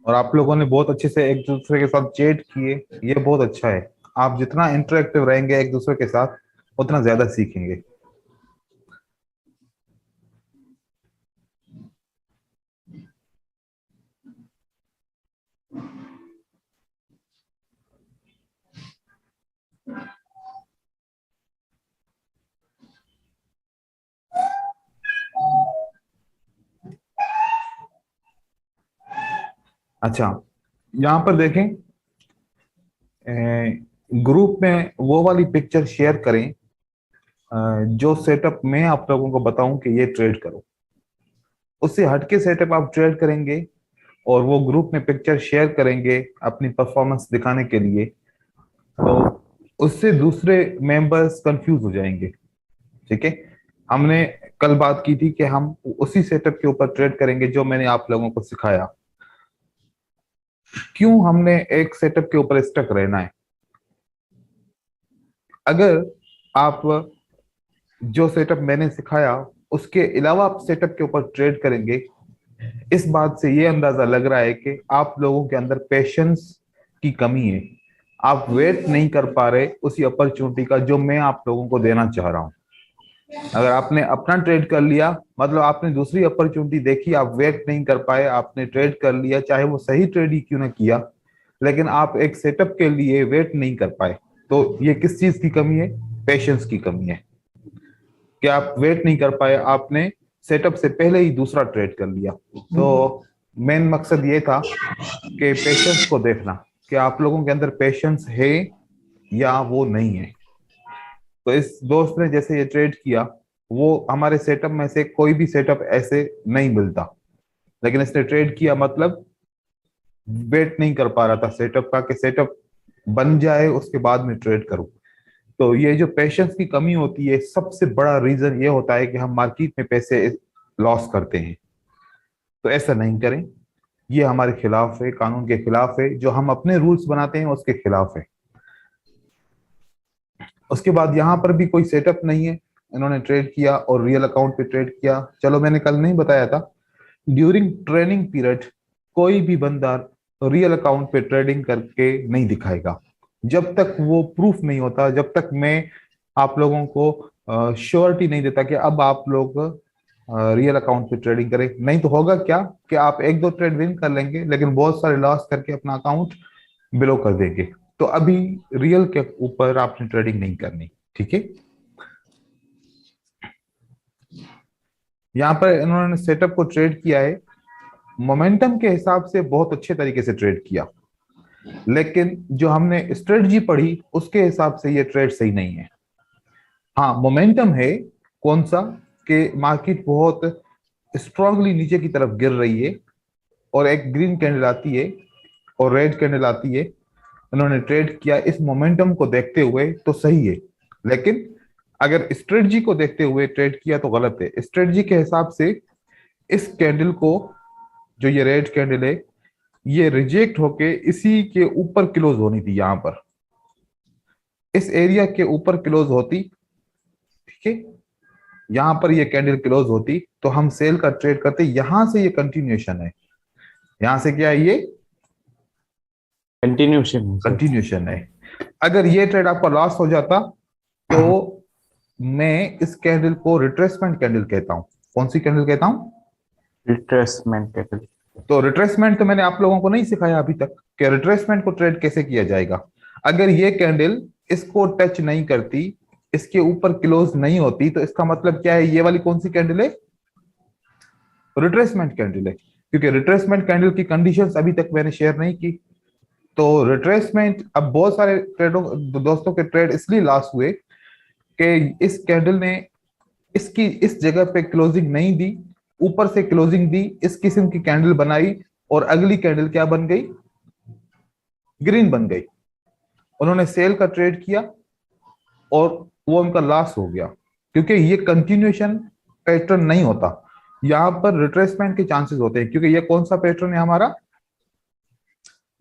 और आप लोगों ने बहुत अच्छे से एक दूसरे के साथ चैट किए, ये बहुत अच्छा है। आप जितना इंटरेक्टिव रहेंगे एक दूसरे के साथ, उतना ज्यादा सीखेंगे। अच्छा, यहाँ पर देखें, ग्रुप में वो वाली पिक्चर शेयर करें जो सेटअप मैं आप लोगों को बताऊं कि ये ट्रेड करो। उससे हटके सेटअप आप ट्रेड करेंगे और वो ग्रुप में पिक्चर शेयर करेंगे अपनी परफॉर्मेंस दिखाने के लिए, तो उससे दूसरे मेंबर्स कंफ्यूज हो जाएंगे। ठीक है, हमने कल बात की थी कि हम उसी सेटअप के ऊपर ट्रेड करेंगे जो मैंने आप लोगों को सिखाया। क्यों हमने एक सेटअप के ऊपर स्टक रहना है? अगर आप जो सेटअप मैंने सिखाया उसके अलावा आप सेटअप के ऊपर ट्रेड करेंगे, इस बात से ये अंदाजा लग रहा है कि आप लोगों के अंदर पेशेंस की कमी है। आप वेट नहीं कर पा रहे उसी अपॉर्चुनिटी का जो मैं आप लोगों को देना चाह रहा हूं। अगर आपने अपना ट्रेड कर लिया, मतलब आपने दूसरी अपॉर्चुनिटी देखी, आप वेट नहीं कर पाए, आपने ट्रेड कर लिया, चाहे वो सही ट्रेड ही क्यों ना किया, लेकिन आप एक सेटअप के लिए वेट नहीं कर पाए, तो ये किस चीज की कमी है? पेशेंस की कमी है कि आप वेट नहीं कर पाए, आपने सेटअप से पहले ही दूसरा ट्रेड कर लिया। तो मेन मकसद ये था कि पेशेंस को देखना कि आप लोगों के अंदर पेशेंस है या वो नहीं है। तो इस दोस्त ने जैसे ये ट्रेड किया, वो हमारे सेटअप में से कोई भी सेटअप ऐसे नहीं मिलता, लेकिन इसने ट्रेड किया, मतलब वेट नहीं कर पा रहा था सेटअप का कि सेटअप बन जाए उसके बाद में ट्रेड करूं। तो ये जो पेशेंस की कमी होती है, सबसे बड़ा रीजन ये होता है कि हम मार्केट में पैसे लॉस करते हैं। तो ऐसा नहीं करें, ये हमारे खिलाफ है, कानून के खिलाफ है, जो हम अपने रूल्स बनाते हैं उसके खिलाफ है। उसके बाद यहाँ पर भी कोई सेटअप नहीं है, इन्होंने ट्रेड किया और रियल अकाउंट पे ट्रेड किया। चलो, मैंने कल नहीं बताया था, ड्यूरिंग ट्रेनिंग पीरियड कोई भी बंदा रियल अकाउंट पे ट्रेडिंग करके नहीं दिखाएगा जब तक वो प्रूफ नहीं होता, जब तक मैं आप लोगों को श्योरिटी नहीं देता कि अब आप लोग रियल अकाउंट पे ट्रेडिंग करें। नहीं तो होगा क्या कि आप एक दो ट्रेड विन कर लेंगे लेकिन बहुत सारे लॉस करके अपना अकाउंट बिलो कर देंगे। तो अभी रियल के ऊपर आपने ट्रेडिंग नहीं करनी। ठीक है, यहाँ पर इन्होंने सेटअप को ट्रेड किया है, मोमेंटम के हिसाब से बहुत अच्छे तरीके से ट्रेड किया, लेकिन जो हमने स्ट्रेटजी पढ़ी उसके हिसाब से ये ट्रेड सही नहीं है। हाँ, मोमेंटम है, कौन सा, कि मार्केट बहुत स्ट्रांगली नीचे की तरफ गिर रही है और एक ग्रीन कैंडल आती है और रेड कैंडल आती है, उन्होंने ट्रेड किया इस मोमेंटम को देखते हुए तो सही है। लेकिन अगर स्ट्रेटजी को देखते हुए ट्रेड किया तो गलत है। स्ट्रेटजी के हिसाब से इस कैंडल को, जो ये रेड कैंडल है, ये रिजेक्ट होके इसी के ऊपर क्लोज होनी थी, यहां पर इस एरिया के ऊपर क्लोज होती। ठीक है, यहां पर ये कैंडल क्लोज होती तो हम सेल का ट्रेड करते। यहां से ये कंटिन्यूएशन है, यहां से क्या है, ये कंटिन्यूशन है सर। कंटिन्यूएशन है। अगर ये ट्रेड आपका लॉस हो जाता तो मैं इस कैंडल को रिट्रेसमेंट कैंडल कहता हूं। कौन सी कैंडल कहता हूं? Retracement capital. तो रिट्रेसमेंट तो मैंने आप लोगों को नहीं सिखाया अभी तक कि रिट्रेसमेंट को ट्रेड कैसे किया जाएगा। अगर ये कैंडल इसको टच नहीं करती, इसके ऊपर क्लोज नहीं होती, तो इसका मतलब क्या है, ये वाली कौन सी कैंडल है? रिट्रेसमेंट कैंडल है, क्योंकि रिट्रेसमेंट कैंडल की कंडीशंस अभी तक मैंने शेयर नहीं की। तो रिट्रेसमेंट, अब बहुत सारे ट्रेडों, दोस्तों के ट्रेड इसलिए लॉस हुए कि इस कैंडल ने इसकी इस जगह पे क्लोजिंग नहीं दी, ऊपर से क्लोजिंग दी, इस किस्म की कैंडल बनाई और अगली कैंडल क्या बन गई? ग्रीन बन गई। उन्होंने सेल का ट्रेड किया और वो उनका लॉस हो गया, क्योंकि ये कंटिन्यूएशन पैटर्न नहीं होता, यहां पर रिट्रेसमेंट के चांसेस होते हैं, क्योंकि ये कौन सा पैटर्न है हमारा?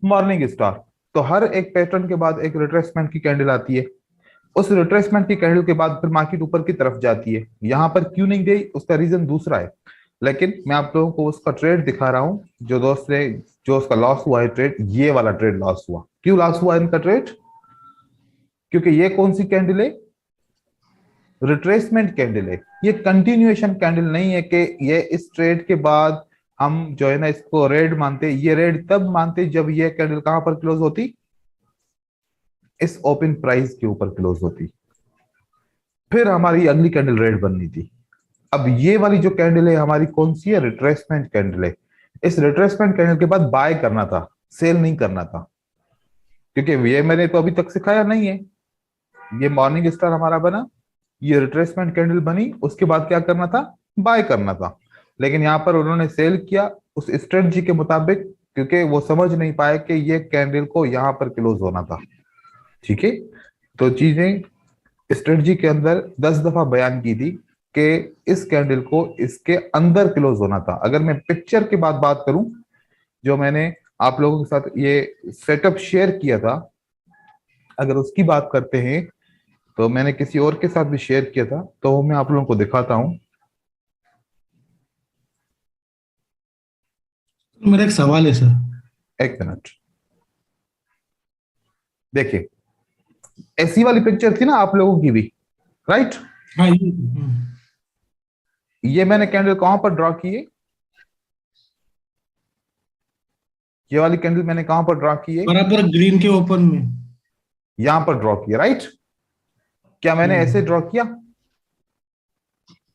Morning star. तो हर एक पैटर्न के बाद एक रिट्रेसमेंट की कैंडल आती है। उस रिट्रेसमेंट की कैंडल के बाद फिर मार्केट ऊपर की तरफ जाती है। यहां पर क्यों नहीं गई, उसका रीजन दूसरा है, लेकिन मैं आप लोगों को उसका ट्रेड दिखा रहा हूं। जो दोस्त ने, जो उसका लॉस हुआ है ट्रेड, ये वाला ट्रेड लॉस हुआ। क्यों लॉस हुआ इनका ट्रेड? क्योंकि ये कौन सी कैंडल है? रिट्रेसमेंट कैंडल है। ये कंटिन्यूएशन कैंडल नहीं है कि ये इस ट्रेड के बाद हम जो है ना इसको रेड मानते। ये रेड तब मानते जब ये कैंडल कहां पर क्लोज होती? इस ओपन प्राइस के ऊपर क्लोज होती, फिर हमारी अगली कैंडल रेड बननी थी। अब ये वाली जो कैंडल है हमारी कौन सी है? रिट्रेसमेंट कैंडल है। इस रिट्रेसमेंट कैंडल के बाद बाय करना था, सेल नहीं करना था, क्योंकि ये मैंने तो अभी तक सिखाया नहीं है। ये मॉर्निंग स्टार हमारा बना, ये रिट्रेसमेंट कैंडल बनी, उसके बाद क्या करना था? बाय करना था। लेकिन यहां पर उन्होंने सेल किया उस स्ट्रेटजी के मुताबिक, क्योंकि वो समझ नहीं पाए कि ये कैंडल को यहां पर क्लोज होना था। ठीक है, तो चीजें स्ट्रेटजी के अंदर 10 दफा बयान की थी कि इस कैंडल को इसके अंदर क्लोज होना था। अगर मैं पिक्चर के बाद बात करूं, जो मैंने आप लोगों के साथ ये सेटअप शेयर किया था, अगर उसकी बात करते हैं, तो मैंने किसी और के साथ भी शेयर किया था, तो वो मैं आप लोगों को दिखाता हूं। मेरा एक सवाल है सर। एक मिनट, देखिए, ऐसी वाली पिक्चर थी ना आप लोगों की भी, राइट? हाँ ये मैंने कैंडल कहां पर ड्रॉ की है? ये वाली कैंडल मैंने कहां पर ड्रॉ की है? बराबर ग्रीन के ओपन में। यहां पर ड्रॉ किया, राइट? क्या मैंने ऐसे ड्रॉ किया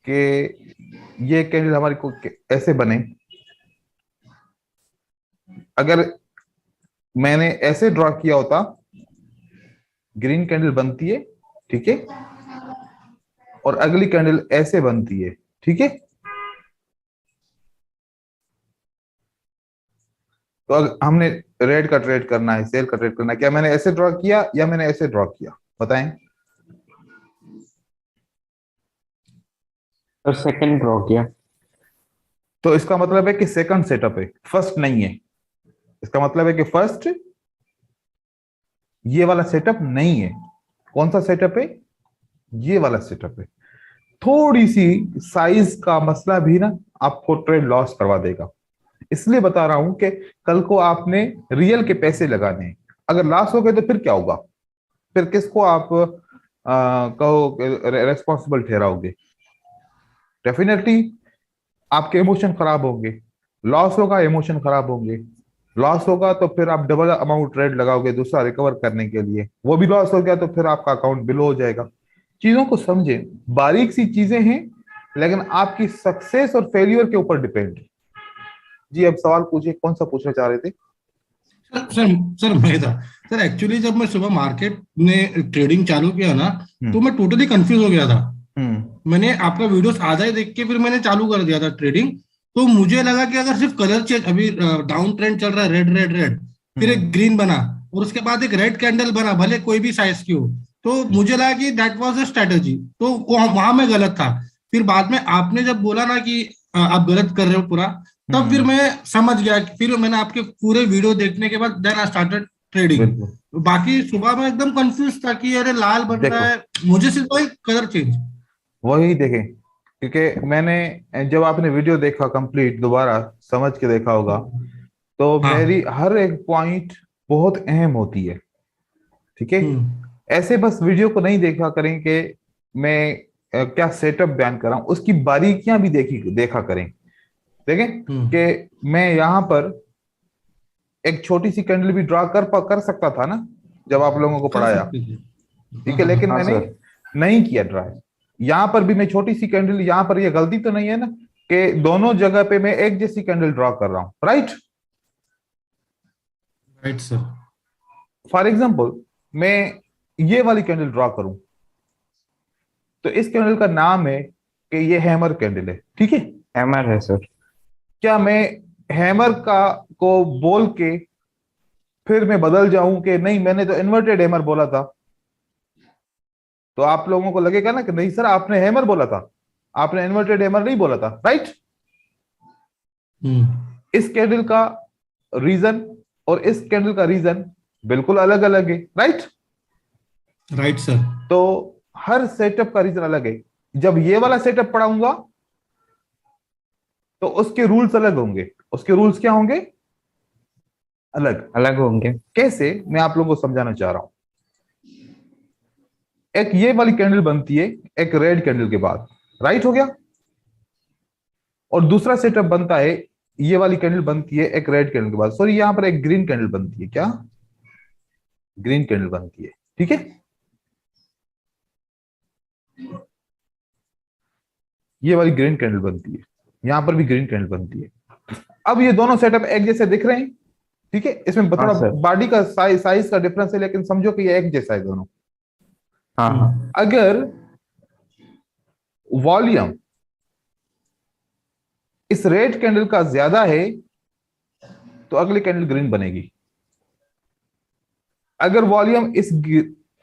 कि ये कैंडल हमारी को ऐसे बने? अगर मैंने ऐसे ड्रॉ किया होता, ग्रीन कैंडल बनती है, ठीक है, और अगली कैंडल ऐसे बनती है, ठीक है। तो हमने रेड का ट्रेड करना है, सेल का ट्रेड करना है, क्या मैंने ऐसे ड्रॉ किया या मैंने ऐसे ड्रॉ किया? बताएं। और सेकंड ड्रॉ किया। तो इसका मतलब है कि सेकंड सेटअप है, फर्स्ट नहीं है। इसका मतलब है कि फर्स्ट ये वाला सेटअप नहीं है। कौन सा सेटअप है? ये वाला सेटअप है। थोड़ी सी साइज का मसला भी ना आपको ट्रेड लॉस करवा देगा। इसलिए बता रहा हूं कि कल को आपने रियल के पैसे लगाने हैं, अगर लॉस हो गए तो फिर क्या होगा? फिर किसको आप कहो रेस्पॉन्सिबल ठहराओगे? डेफिनेटली आपके इमोशन खराब होंगे। लॉस होगा, इमोशन खराब होंगे। लॉस होगा तो फिर आप डबल अमाउंट ट्रेड लगाओगे दूसरा रिकवर करने के लिए। वो भी लॉस हो गया तो फिर आपका अकाउंट बिलो हो जाएगा। चीजों को समझें, बारीक सी चीजें हैं, लेकिन आपकी सक्सेस और फेलियर के ऊपर डिपेंड है। जी, अब सवाल पूछिए, कौन सा पूछना चाह रहे थे? सर सर सर मैं था। सर एक्चुअली जब मैं सुबह मार्केट में ट्रेडिंग चालू किया ना, तो हम्म। मैं टोटली कंफ्यूज हो गया था। हम्म। मैंने आपका वीडियोस आधा ही देख के फिर मैंने चालू कर दिया था ट्रेडिंग। तो मुझे लगा कि अगर सिर्फ कलर चेंज, अभी डाउन ट्रेंड चल रहा है, रेड रेड रेड, फिर हम्म। एक ग्रीन बना और उसके बाद एक रेड कैंडल बना, भले कोई भी साइज की हो, तो मुझे लगा कि दैट वाज अ स्ट्रेटजी। तो वहां मैं गलत था। फिर बाद में आपने जब बोला ना कि आप गलत कर रहे हो पूरा, तब फिर हम्म। मैं समझ गया। फिर मैंने आपके पूरे वीडियो देखने के बाद देन आई स्टार्टेड ट्रेडिंग। बिल्कुल। बाकी सुबह में एकदम कंफ्यूज था कि अरे लाल बन रहा देखो, है, मुझे सिर्फ वही कलर चेंज। वही देखें, क्योंकि मैंने जब आपने वीडियो देखा कंप्लीट, दोबारा समझ के देखा होगा, तो मेरी हाँ। हर एक पॉइंट बहुत अहम होती है। ठीक है, हम्म। ऐसे बस वीडियो को नहीं देखा करें कि मैं क्या सेटअप बयान कर रहा हूं, उसकी बारीकियां भी देखा करें। देखें हम्म। कि मैं यहां पर एक छोटी सी कैंडल भी ड्रा कर सकता था ना, जब आप लोगों को कर पढ़ाया। सकते थे। हाँ ठीक है, हाँ लेकिन हाँ। हाँ मैंने सर। नहीं किया ड्रा। यहां पर भी मैं छोटी सी कैंडल, यहां पर ये गलती तो नहीं है ना कि दोनों जगह पे मैं एक जैसी कैंडल ड्रॉ कर रहा हूं, right? Right sir. For example, मैं ये वाली कैंडल ड्रॉ करूं, तो इस कैंडल का नाम है कि ये हैमर कैंडल है, ठीक है। एमआर है सर। क्या मैं हैमर का को बोल के फिर मैं बदल जाऊं कि नहीं मैंने तो इन्वर्टेड हैमर बोला था? तो आप लोगों को लगेगा ना कि नहीं सर, आपने हैमर बोला था, आपने इन्वर्टेड हैमर नहीं बोला था, राइट? हम्म। इस कैंडल का रीजन और इस कैंडल का रीजन बिल्कुल अलग अलग है, राइट? Right sir. तो हर सेटअप का रीजन अलग है। जब ये वाला सेटअप पढ़ाऊंगा तो उसके रूल्स अलग होंगे। उसके रूल्स क्या होंगे? अलग। अलग होंगे। कैसे, मैं आप लोगों को समझाना चाह रहा हूं। एक ये वाली कैंडल बनती है एक रेड कैंडल के बाद, राइट हो गया। और दूसरा सेटअप बनता है, ये वाली कैंडल बनती है एक रेड कैंडल के बाद, सॉरी यहां पर एक ग्रीन कैंडल बनती है। क्या? ग्रीन कैंडल बनती है, ठीक है। ये वाली ग्रीन कैंडल बनती है, यहां पर भी ग्रीन कैंडल बनती है। अब ये दोनों सेटअप एक जैसे दिख रहे हैं, ठीक है। इसमें हाँ थोड़ा सर। बॉडी का साइज का डिफरेंस है, लेकिन समझो कि ये एक जैसा है दोनों। हाँ हाँ। अगर वॉल्यूम इस रेड कैंडल का ज्यादा है तो अगली कैंडल ग्रीन बनेगी। अगर वॉल्यूम इस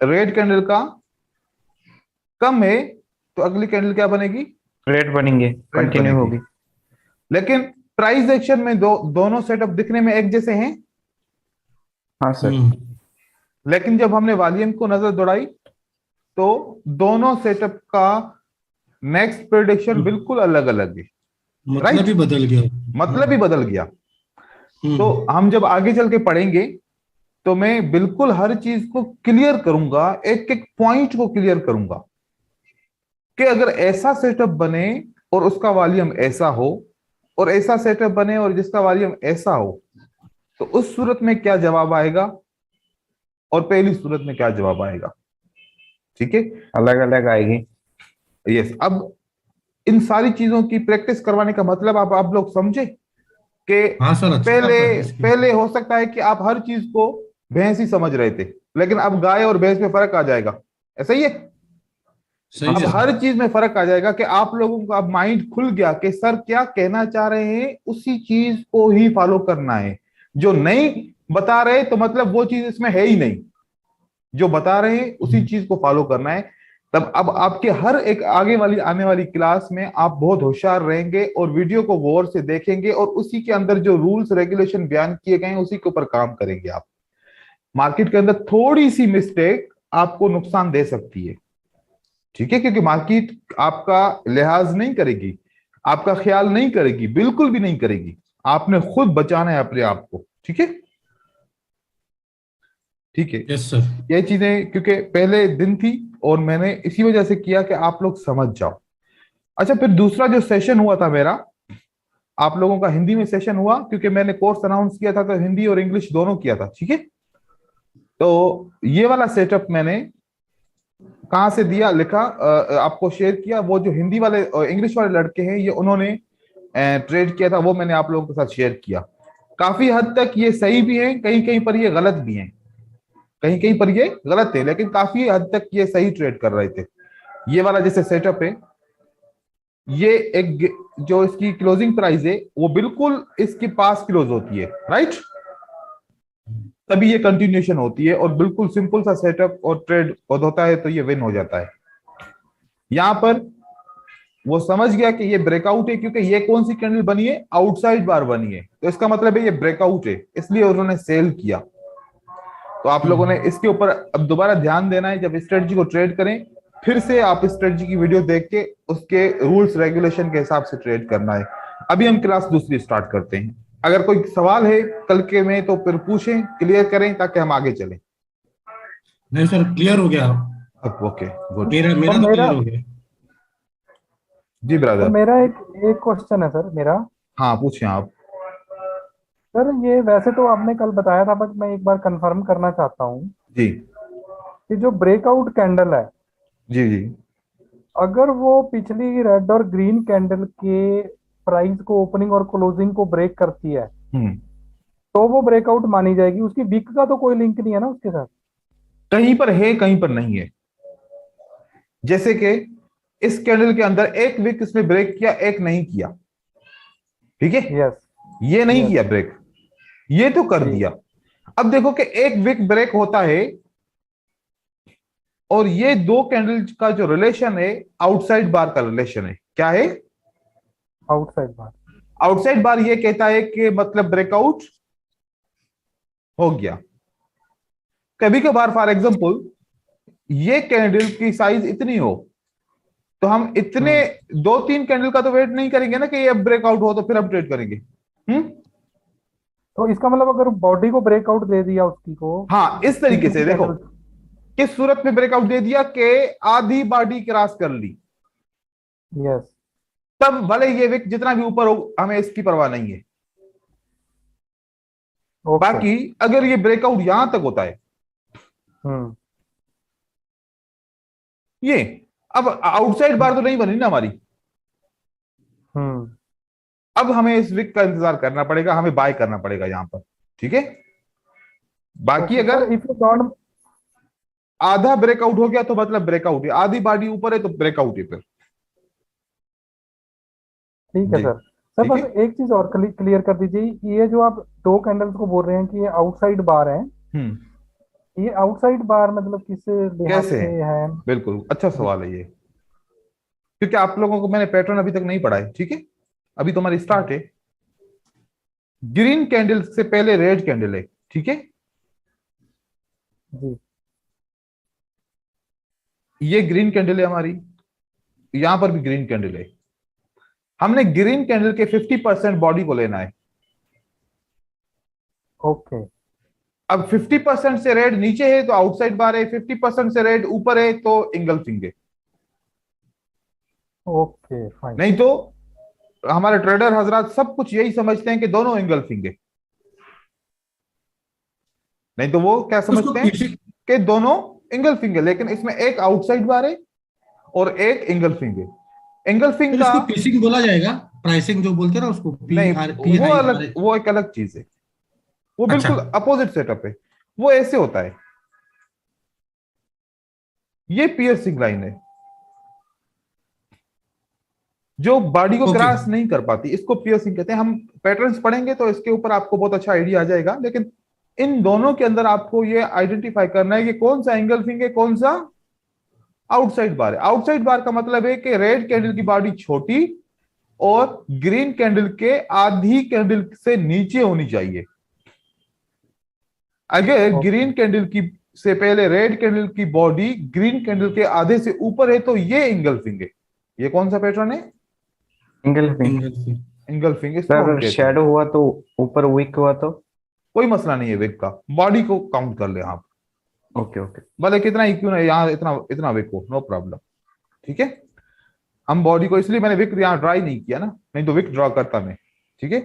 रेड कैंडल का कम है तो अगली कैंडल क्या बनेगी? रेड बनेंगे, रेड कंटिन्यू बनेगी। होगी। लेकिन प्राइस एक्शन में दोनों सेटअप दिखने में एक जैसे हैं। हाँ सर। हम्म। लेकिन जब हमने वॉल्यूम को नजर दौड़ाई तो दोनों सेटअप का नेक्स्ट प्रेडिक्शन बिल्कुल अलग अलग है। मतलब राइट, ही बदल गया। मतलब ही बदल गया। तो हम्म। हम जब आगे चल के पढ़ेंगे तो मैं बिल्कुल हर चीज को क्लियर करूंगा, एक एक पॉइंट को क्लियर करूंगा कि अगर ऐसा सेटअप बने और उसका वॉल्यूम ऐसा हो, और ऐसा सेटअप बने और जिसका वॉल्यूम ऐसा हो, तो उस सूरत में क्या जवाब आएगा और पहली सूरत में क्या जवाब आएगा। ठीक है। अलग अलग आएगी। यस। अब इन सारी चीजों की प्रैक्टिस करवाने का मतलब आप लोग समझे कि हाँ सर, अच्छी तरह पहले प्रैक्टिस की। पहले हो सकता है कि आप हर चीज को भैंस ही समझ रहे थे, लेकिन अब गाय और भैंस में फर्क आ जाएगा। ऐसा ही है। हाँ सही अब है सर। हर सर। चीज में फर्क आ जाएगा कि आप लोगों का अब माइंड खुल गया कि सर क्या कहना चाह रहे हैं, उसी चीज को ही फॉलो करना है। जो नहीं बता रहे तो मतलब वो चीज इसमें है ही नहीं। जो बता रहे हैं उसी चीज को फॉलो करना है। तब अब आपके हर एक आगे वाली आने वाली क्लास में आप बहुत होशियार रहेंगे और वीडियो को गौर से देखेंगे और उसी के अंदर जो रूल्स रेगुलेशन बयान किए गए हैं उसी के ऊपर काम करेंगे आप। मार्केट के अंदर थोड़ी सी मिस्टेक आपको नुकसान दे सकती है, ठीक है, क्योंकि मार्केट आपका लिहाज नहीं करेगी, आपका ख्याल नहीं करेगी, बिल्कुल भी नहीं करेगी। आपने खुद बचाना है अपने आप को, ठीक है। ठीक है। Yes sir. ये चीजें क्योंकि पहले दिन थी और मैंने इसी वजह से किया कि आप लोग समझ जाओ। अच्छा, फिर दूसरा जो सेशन हुआ था मेरा, आप लोगों का हिंदी में सेशन हुआ, क्योंकि मैंने कोर्स अनाउंस किया था तो हिंदी और इंग्लिश दोनों किया था, ठीक है। तो ये वाला सेटअप मैंने कहाँ से दिया, लिखा, आपको शेयर किया। वो जो हिंदी वाले और इंग्लिश वाले लड़के हैं ये उन्होंने ट्रेड किया था, वो मैंने आप लोगों के साथ शेयर किया। काफी हद तक ये सही भी है, कहीं कहीं पर ये गलत भी है, कहीं कहीं पर ये गलत है, लेकिन काफी हद तक ये सही ट्रेड कर रहे थे। ये वाला जैसे सेटअप है, ये एक जो इसकी क्लोजिंग प्राइस है वो बिल्कुल इसके पास क्लोज होती है, राइट। तभी ये कंटिन्यूएशन होती है और बिल्कुल सिंपल सा सेटअप और ट्रेड होता है तो ये विन हो जाता है। यहां पर वो समझ गया कि ये ब्रेकआउट है, क्योंकि ये कौन सी कैंडल बनी है, आउटसाइड बार बनी है, तो इसका मतलब है ये ब्रेकआउट है, इसलिए उन्होंने सेल किया। तो आप लोगों ने इसके ऊपर अब दोबारा ध्यान देना है, जब स्ट्रेटजी को ट्रेड करें फिर से आप स्ट्रेटजी की वीडियो देख के उसके रूल्स रेगुलेशन के हिसाब से ट्रेड करना है। अभी हम क्लास दूसरी स्टार्ट करते हैं। अगर कोई सवाल है कल के में तो फिर पूछें, क्लियर करें ताकि हम आगे चलें। नहीं सर, क्लियर हो गया। अब ओके, गुड। मेरा तो मेरा तो मेरा क्लियर हो गया। जी तो ब्रदर। मेरा एक एक क्वेश्चन है सर मेरा। हाँ पूछें आप। सर ये वैसे तो आपने कल बताया था, बट मैं एक बार कंफर्म करना चाहता हूँ जी कि जो ब्रेकआउट कैंडल है, जी जी। अगर वो पिछली रेड और ग्रीन कैंडल के प्राइस को, ओपनिंग और क्लोजिंग को ब्रेक करती है, हम्म। तो वो ब्रेकआउट मानी जाएगी। उसकी विक का तो कोई लिंक नहीं है ना उसके साथ। कहीं पर है कहीं पर नहीं है। जैसे कि इस कैंडल के अंदर एक विक इसने ब्रेक किया, एक नहीं किया, ठीक है। यस। ये नहीं यस। किया ब्रेक, ये तो कर ठीक। दिया। अब देखो कि एक विक ब्रेक होता है और ये दो कैंडल का जो रिलेशन है आउटसाइड बार का रिलेशन है। क्या है? आउटसाइड बार। आउटसाइड बार ये कहता है कि मतलब ब्रेकआउट हो गया। कभी कभार फॉर एग्जांपल ये कैंडल की साइज इतनी हो, तो हम इतने 2-3 कैंडल का तो वेट नहीं करेंगे ना कि ये ब्रेकआउट हो तो फिर हम ट्रेड करेंगे। हम्म। तो इसका मतलब अगर बॉडी को ब्रेकआउट दे दिया उसकी को, हाँ, इस तरीके तीन से देखो, कैंडल। किस सूरत में ब्रेकआउट दे दिया कि आधी बॉडी क्रॉस कर ली, यस। तब भले ये विक जितना भी ऊपर हो हमें इसकी परवाह नहीं है। ओके। बाकी अगर ये ब्रेकआउट यहां तक होता है, हम्म। ये अब आउटसाइड बार तो नहीं बनी ना हमारी, हम्म। अब हमें इस विक का इंतजार करना पड़ेगा, हमें बाय करना पड़ेगा यहां पर। ठीक है। बाकी ओके अगर सर, इफ यू डोंट। आधा ब्रेकआउट हो गया तो मतलब ब्रेकआउट है, आधी बॉडी ऊपर है तो ब्रेकआउट है फिर। ठीक है जी। सर। सर ठीक बस है। एक चीज और क्लियर कर दीजिए, ये जो आप दो कैंडल्स को बोल रहे हैं कि ये आउटसाइड बार है, हम्म। ये आउटसाइड बार मतलब किस लिहाज कैसे से है? है? बिल्कुल अच्छा जी। सवाल है ये, क्योंकि आप लोगों को मैंने पैटर्न अभी तक नहीं पढ़ा है। ठीक है। अभी तो हमारी स्टार्ट है। ग्रीन कैंडल से पहले रेड कैंडल है। ठीक है। जी। ये ग्रीन कैंडल है हमारी, यहां पर भी ग्रीन कैंडल है। हमने ग्रीन कैंडल के 50% बॉडी को लेना है। ओके। अब 50% से रेड नीचे है तो आउटसाइड बार है, 50% से रेड ऊपर है तो इंगल्फिंग है। Okay fine. नहीं तो हमारे ट्रेडर हजरात सब कुछ यही समझते हैं कि दोनों इंगल्फिंग है। नहीं तो वो क्या उसको समझते हैं पीसी कि दोनों इंगल्फिंग है, लेकिन इसमें एक आउटसाइड बार है और एक इंगल्फिंग है। इंगल्फिंग फिर का इसको पीसिंग बोला जाएगा, प्राइसिंग जो बोलते हैं ना उसको, नहीं, पी वो आई आर अलग, एच। वो एक अलग चीज है, वो अच्छा। बिल्कुल अपोजिट सेटअप है। वो ऐसे होता है, ये पियर्सिंग लाइन है जो बॉडी को ओके। क्रॉस नहीं कर पाती, इसको पियर्सिंग कहते हैं। हम पैटर्न्स पढ़ेंगे तो इसके ऊपर आपको बहुत अच्छा आइडिया आ जाएगा, लेकिन इन दोनों के अंदर आपको ये आइडेंटिफाई करना है कि कौन सा एंगल्फिंग है, कौन सा आउटसाइड बार है। आउटसाइड बार का मतलब है कि रेड कैंडल की बॉडी छोटी और ग्रीन कैंडल के आधी कैंडल से नीचे होनी चाहिए। अगर ओके। ग्रीन कैंडल की से पहले रेड कैंडल की बॉडी ग्रीन कैंडल के आधे से ऊपर है तो ये इंगल्फिंग है। ये कौन सा पैटर्न है? सिंगल फिंग। इंगल्फिंग। इंगल्फिंग, सर इसको हम अगर कहते हैं। शेडो हुआ तो ऊपर वीक हुआ तो? कोई मसला नहीं है विक का, बॉडी को काउंट कर ले आप, ओके ओके। भले कितना ही क्यों ना यहाँ इतना इतना विक हो, नो प्रॉब्लम। ठीक है। हम बॉडी को, इसलिए मैंने विक यहाँ ड्राई नहीं किया ना, नहीं तो विक ड्रॉ करता मैं। ठीक है।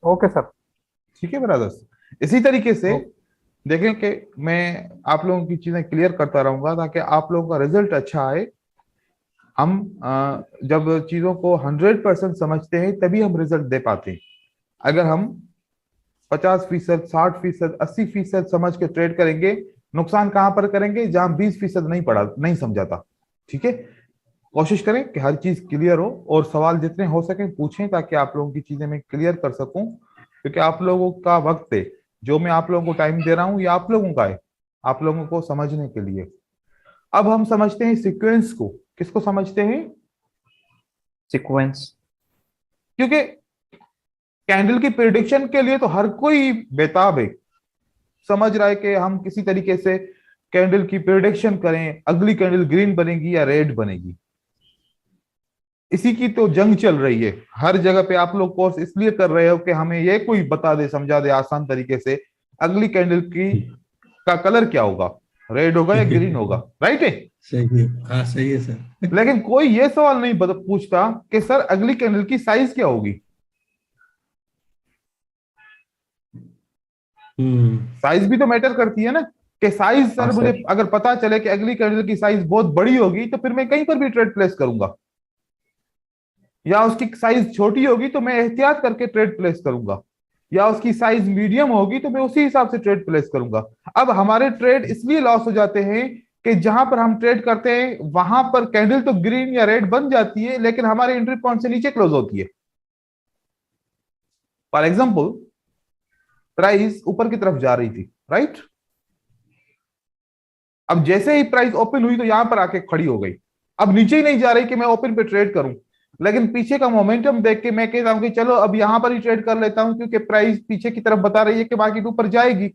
Okay sir. ठीक है ब्रदर्स। इसी तरीके से ओके। देखें कि मैं आप लोगों की चीजें क्लियर करता रहूंगा ताकि आप लोगों का रिजल्ट अच्छा आए। हम जब चीजों को 100% समझते हैं तभी हम रिजल्ट दे पाते हैं। अगर हम 50%, 60%, 80% समझ के ट्रेड करेंगे, नुकसान कहां पर करेंगे? जहां 20% नहीं पड़ा, नहीं समझाता। ठीक है। कोशिश करें कि हर चीज क्लियर हो और सवाल जितने हो सके पूछें ताकि आप लोगों की चीजें मैं क्लियर कर सकूं, क्योंकि आप लोगों का वक्त है, जो मैं आप लोगों को टाइम दे रहा हूं ये आप लोगों का है, आप लोगों को समझने के लिए। अब हम समझते हैं सीक्वेंस को। किसको समझते हैं? सीक्वेंस। क्योंकि कैंडल की प्रिडिक्शन के लिए तो हर कोई बेताब है, समझ रहा है कि हम किसी तरीके से कैंडल की प्रिडिक्शन करें, अगली कैंडल ग्रीन बनेगी या रेड बनेगी। इसी की तो जंग चल रही है हर जगह पे। आप लोग कोर्स इसलिए कर रहे हो कि हमें ये कोई बता दे, समझा दे आसान तरीके से, अगली कैंडल की का कलर क्या होगा, रेड होगा या ग्रीन होगा। राइट है। सही है, हाँ सही है सर। लेकिन कोई ये सवाल नहीं पूछता कि सर अगली कैंडल की साइज क्या होगी। साइज भी तो मैटर करती है ना, कि साइज हाँ सर मुझे सर। अगर पता चले कि अगली कैंडल की साइज बहुत बड़ी होगी तो फिर मैं कहीं पर भी ट्रेड प्लेस करूंगा, या उसकी साइज छोटी होगी तो मैं एहतियात करके ट्रेड प्लेस करूंगा, या उसकी साइज मीडियम होगी तो मैं उसी हिसाब से ट्रेड प्लेस करूंगा। अब हमारे ट्रेड इसलिए लॉस हो जाते हैं कि जहां पर हम ट्रेड करते हैं वहां पर कैंडल तो ग्रीन या रेड बन जाती है लेकिन हमारे एंट्री पॉइंट से नीचे क्लोज होती है। फॉर एग्जाम्पल, प्राइस ऊपर की तरफ जा रही थी, राइट। अब जैसे ही प्राइस ओपन हुई तो यहां पर आके खड़ी हो गई, अब नीचे ही नहीं जा रही कि मैं ओपन पे ट्रेड करूं, लेकिन पीछे का मोमेंटम देख के मैं कहता हूं कि चलो अब यहां पर ही ट्रेड कर लेता हूं, क्योंकि प्राइस पीछे की तरफ बता रही है कि मार्केट ऊपर जाएगी।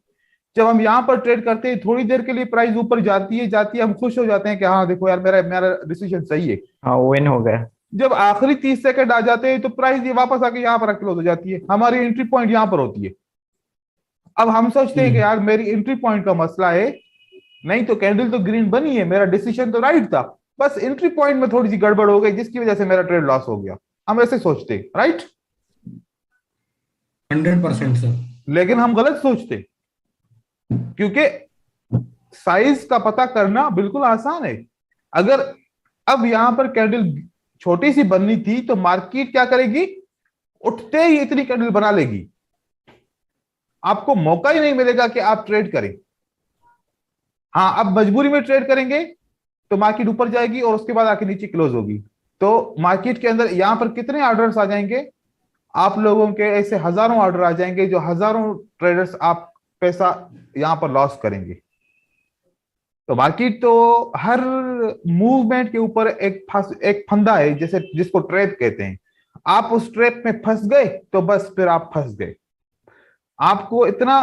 जब हम यहाँ पर ट्रेड करते हैं थोड़ी देर के लिए प्राइस ऊपर जाती है, हम खुश हो जाते हैं कि हाँ देखो यार मेरा मेरा डिसीजन सही है। हाँ विन हो गया। जब आखिरी 30 सेकंड आ जाते हैं तो प्राइस ये वापस आके यहाँ पर क्लोज हो जाती है, हमारी एंट्री पॉइंट यहाँ पर होती है। अब हम सोचते हैं कि यार मेरी एंट्री पॉइंट का मसला है, नहीं तो कैंडल तो ग्रीन बनी है, मेरा डिसीजन तो राइट था, बस एंट्री पॉइंट में थोड़ी सी गड़बड़ हो गई जिसकी वजह से मेरा ट्रेड लॉस हो गया। हम ऐसे सोचते हैं, राइट? 100% सर। लेकिन हम गलत सोचते, क्योंकि साइज का पता करना बिल्कुल आसान है। अगर अब यहां पर कैंडल छोटी सी बननी थी तो मार्केट क्या करेगी, उठते ही इतनी कैंडल बना लेगी, आपको मौका ही नहीं मिलेगा कि आप ट्रेड करें। हाँ, अब मजबूरी में ट्रेड करेंगे तो मार्केट ऊपर जाएगी और उसके बाद आके नीचे क्लोज होगी। तो मार्केट के अंदर यहां पर कितने ऑर्डर्स आ जाएंगे, आप लोगों के ऐसे हजारों ऑर्डर आ जाएंगे, जो हजारों ट्रेडर्स आप पैसा यहां पर लॉस करेंगे। तो मार्केट तो हर मूवमेंट के ऊपर एक फंदा है, जैसे जिसको ट्रैप कहते हैं। आप उस ट्रैप में फंस गए तो बस फिर आप फंस गए। आपको इतना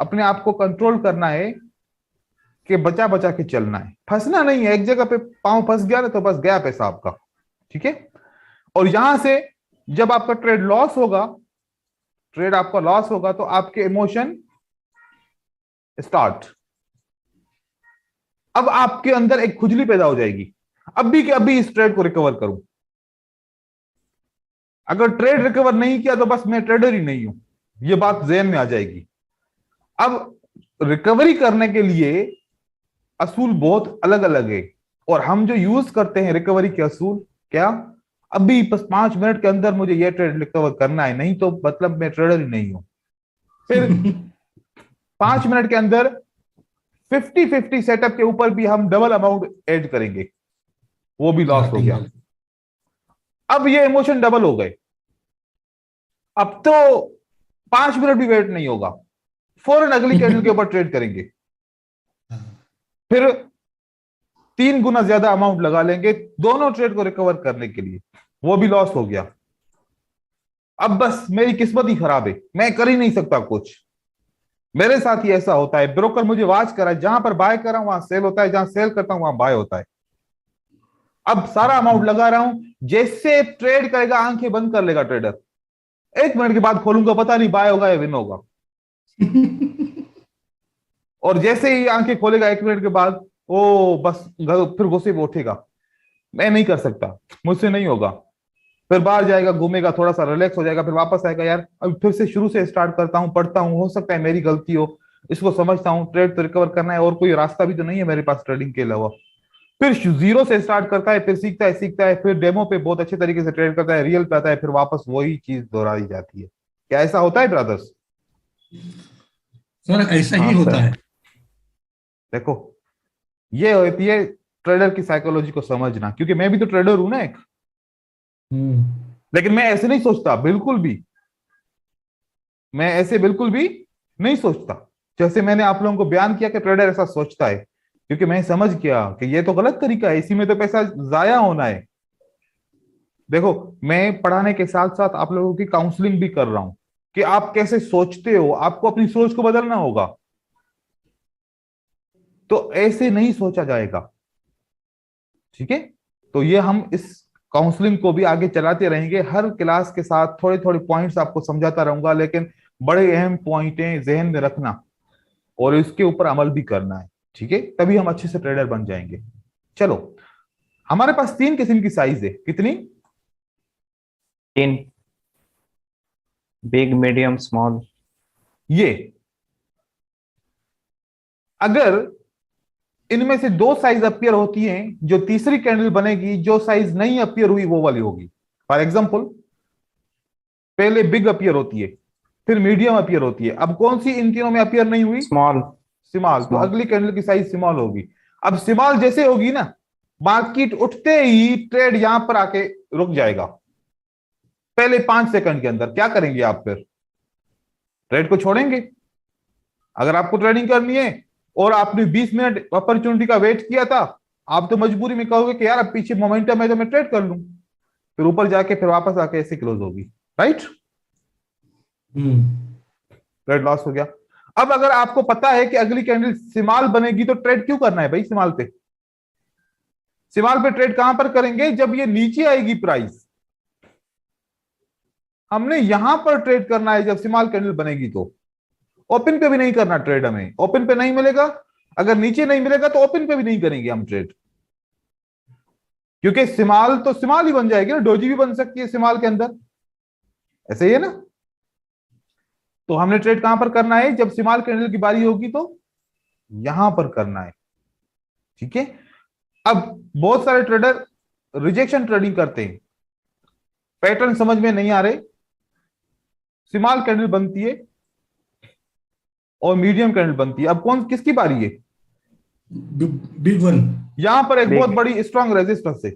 अपने आप को कंट्रोल करना है कि बचा बचा के चलना है, फंसना नहीं है। एक जगह पे पांव फंस गया ना तो बस गया पैसा आपका, ठीक है? और यहां से जब आपका ट्रेड आपका लॉस होगा तो आपके इमोशन स्टार्ट। अब आपके अंदर एक खुजली पैदा हो जाएगी, अभी के अभी इस ट्रेड को रिकवर करूं। अगर ट्रेड रिकवर नहीं किया तो बस मैं ट्रेडर ही नहीं हूं, ये बात ज़हन में आ जाएगी। अब रिकवरी करने के लिए असूल बहुत अलग अलग है, और हम जो यूज करते हैं रिकवरी के असूल, क्या अभी बस 5 मिनट के अंदर मुझे ये ट्रेड रिकवर करना है, नहीं तो मतलब मैं ट्रेडर ही नहीं हूं। फिर 5 मिनट के अंदर 50-50 सेटअप के ऊपर भी हम डबल अमाउंट ऐड करेंगे, वो भी लॉस हो गया। अब ये इमोशन डबल हो गए, अब तो 5 मिनट भी वेट नहीं होगा, फौरन अगली कैंडल के ऊपर ट्रेड करेंगे, फिर 3 गुना ज्यादा अमाउंट लगा लेंगे दोनों ट्रेड को रिकवर करने के लिए, वो भी लॉस हो गया। अब बस मेरी किस्मत ही खराब है, मैं कर ही नहीं सकता कुछ। मेरे साथ ही ऐसा होता है, ब्रोकर मुझे वाच करा है, जहां पर बाय कर रहा हूं वहां सेल होता है, जहां सेल करता हूं वहां बाय होता है। अब सारा अमाउंट लगा रहा हूं, जैसे ट्रेड करेगा आंखें बंद कर लेगा ट्रेडर, 1 मिनट के बाद खोलूंगा, पता नहीं बाय होगा या विन होगा। और जैसे ही आंखें खोलेगा 1 मिनट के बाद, ओ बस फिर गुस्से में उठेगा, मैं नहीं कर सकता, मुझसे नहीं होगा। फिर बाहर जाएगा, घूमेगा, थोड़ा सा रिलैक्स हो जाएगा, फिर वापस आएगा, यार अब फिर से शुरू से स्टार्ट करता हूँ, पढ़ता हूँ, हो सकता है मेरी गलती हो, इसको समझता हूँ, ट्रेड तो रिकवर करना है और कोई रास्ता भी तो नहीं है मेरे पास ट्रेडिंग के अलावा। फिर जीरो से स्टार्ट करता है, फिर सीखता है, फिर डेमो पे बहुत अच्छे तरीके से ट्रेड करता है, रियल पे आता है, फिर वापस वही चीज दोहराई जाती है। क्या ऐसा होता है ब्रदर्स? सर ऐसा ही हाँ, होता सर। है। देखो, ये होती है ट्रेडर की साइकोलॉजी को समझना, क्योंकि मैं भी तो ट्रेडर हूं ना एक। लेकिन मैं ऐसे नहीं सोचता, बिल्कुल भी मैं ऐसे बिल्कुल भी नहीं सोचता जैसे मैंने आप लोगों को बयान किया कि ट्रेडर ऐसा सोचता है, क्योंकि मैं समझ गया कि ये तो गलत तरीका है, इसी में तो पैसा जाया होना है। देखो, मैं पढ़ाने के साथ साथ आप लोगों की काउंसलिंग भी कर रहा हूं कि आप कैसे सोचते हो, आपको अपनी सोच को बदलना होगा। तो ऐसे नहीं सोचा जाएगा, ठीक है? तो ये हम इस काउंसलिंग को भी आगे चलाते रहेंगे, हर क्लास के साथ थोड़े थोड़े पॉइंट्स आपको समझाता रहूंगा, लेकिन बड़े अहम पॉइंटें जहन में रखना और इसके ऊपर अमल भी करना है, ठीक है? तभी हम अच्छे से ट्रेडर बन जाएंगे। चलो, हमारे पास 3 किस्म की साइज है, कितनी? 3, बिग, मीडियम, स्मॉल। ये अगर इनमें से 2 साइज अपीयर होती हैं, जो तीसरी कैंडल बनेगी, जो साइज नहीं अपीयर हुई वो वाली होगी। फॉर एग्जाम्पल, पहले बिग अपीयर होती है, फिर मीडियम अपीयर होती है, अब कौन सी इन तीनों में अपीयर नहीं हुई? स्मॉल। स्मॉल। तो अगली कैंडल की साइज स्मॉल होगी। अब स्मॉल जैसे होगी ना, मार्केट उठते ही ट्रेड यहां पर आके रुक जाएगा, पहले 5 सेकंड के अंदर। क्या करेंगे आप? फिर ट्रेड को छोड़ेंगे। अगर आपको ट्रेडिंग करनी है और आपने 20 मिनट अपॉर्चुनिटी का वेट किया था, आप तो मजबूरी में कहोगे कि यार अब पीछे मोमेंटम है तो मैं ट्रेड कर लूं, फिर ऊपर जाके फिर वापस आके ऐसे क्लोज होगी, राइट? ट्रेड लॉस हो गया। अब अगर आपको पता है कि अगली कैंडल सिमाल बनेगी तो ट्रेड क्यों करना है भाई सिमाल पे? सिमाल पे ट्रेड कहां पर करेंगे? जब ये नीचे आएगी प्राइस, हमने यहां पर ट्रेड करना है जब सिमाल कैंडल बनेगी। तो ओपन पे भी नहीं करना ट्रेड, हमें ओपन पे नहीं मिलेगा, अगर नीचे नहीं मिलेगा तो ओपन पे भी नहीं करेंगे हम ट्रेड, क्योंकि सिमाल तो सिमाल ही बन जाएगी ना, डोजी भी बन सकती है सिमाल के अंदर, ऐसे ही है ना। तो हमने ट्रेड कहां पर करना है? जब सिमाल कैंडल की बारी होगी तो यहां पर करना है, ठीक है। अब बहुत सारे ट्रेडर रिजेक्शन ट्रेडिंग करते हैं, पैटर्न समझ में नहीं आ रहे, स्मॉल कैंडल बनती है और मीडियम कैंडल बनती है, अब कौन किसकी बारी है? Big one. यहां पर एक Big. बहुत बड़ी स्ट्रांग रेजिस्टेंस है।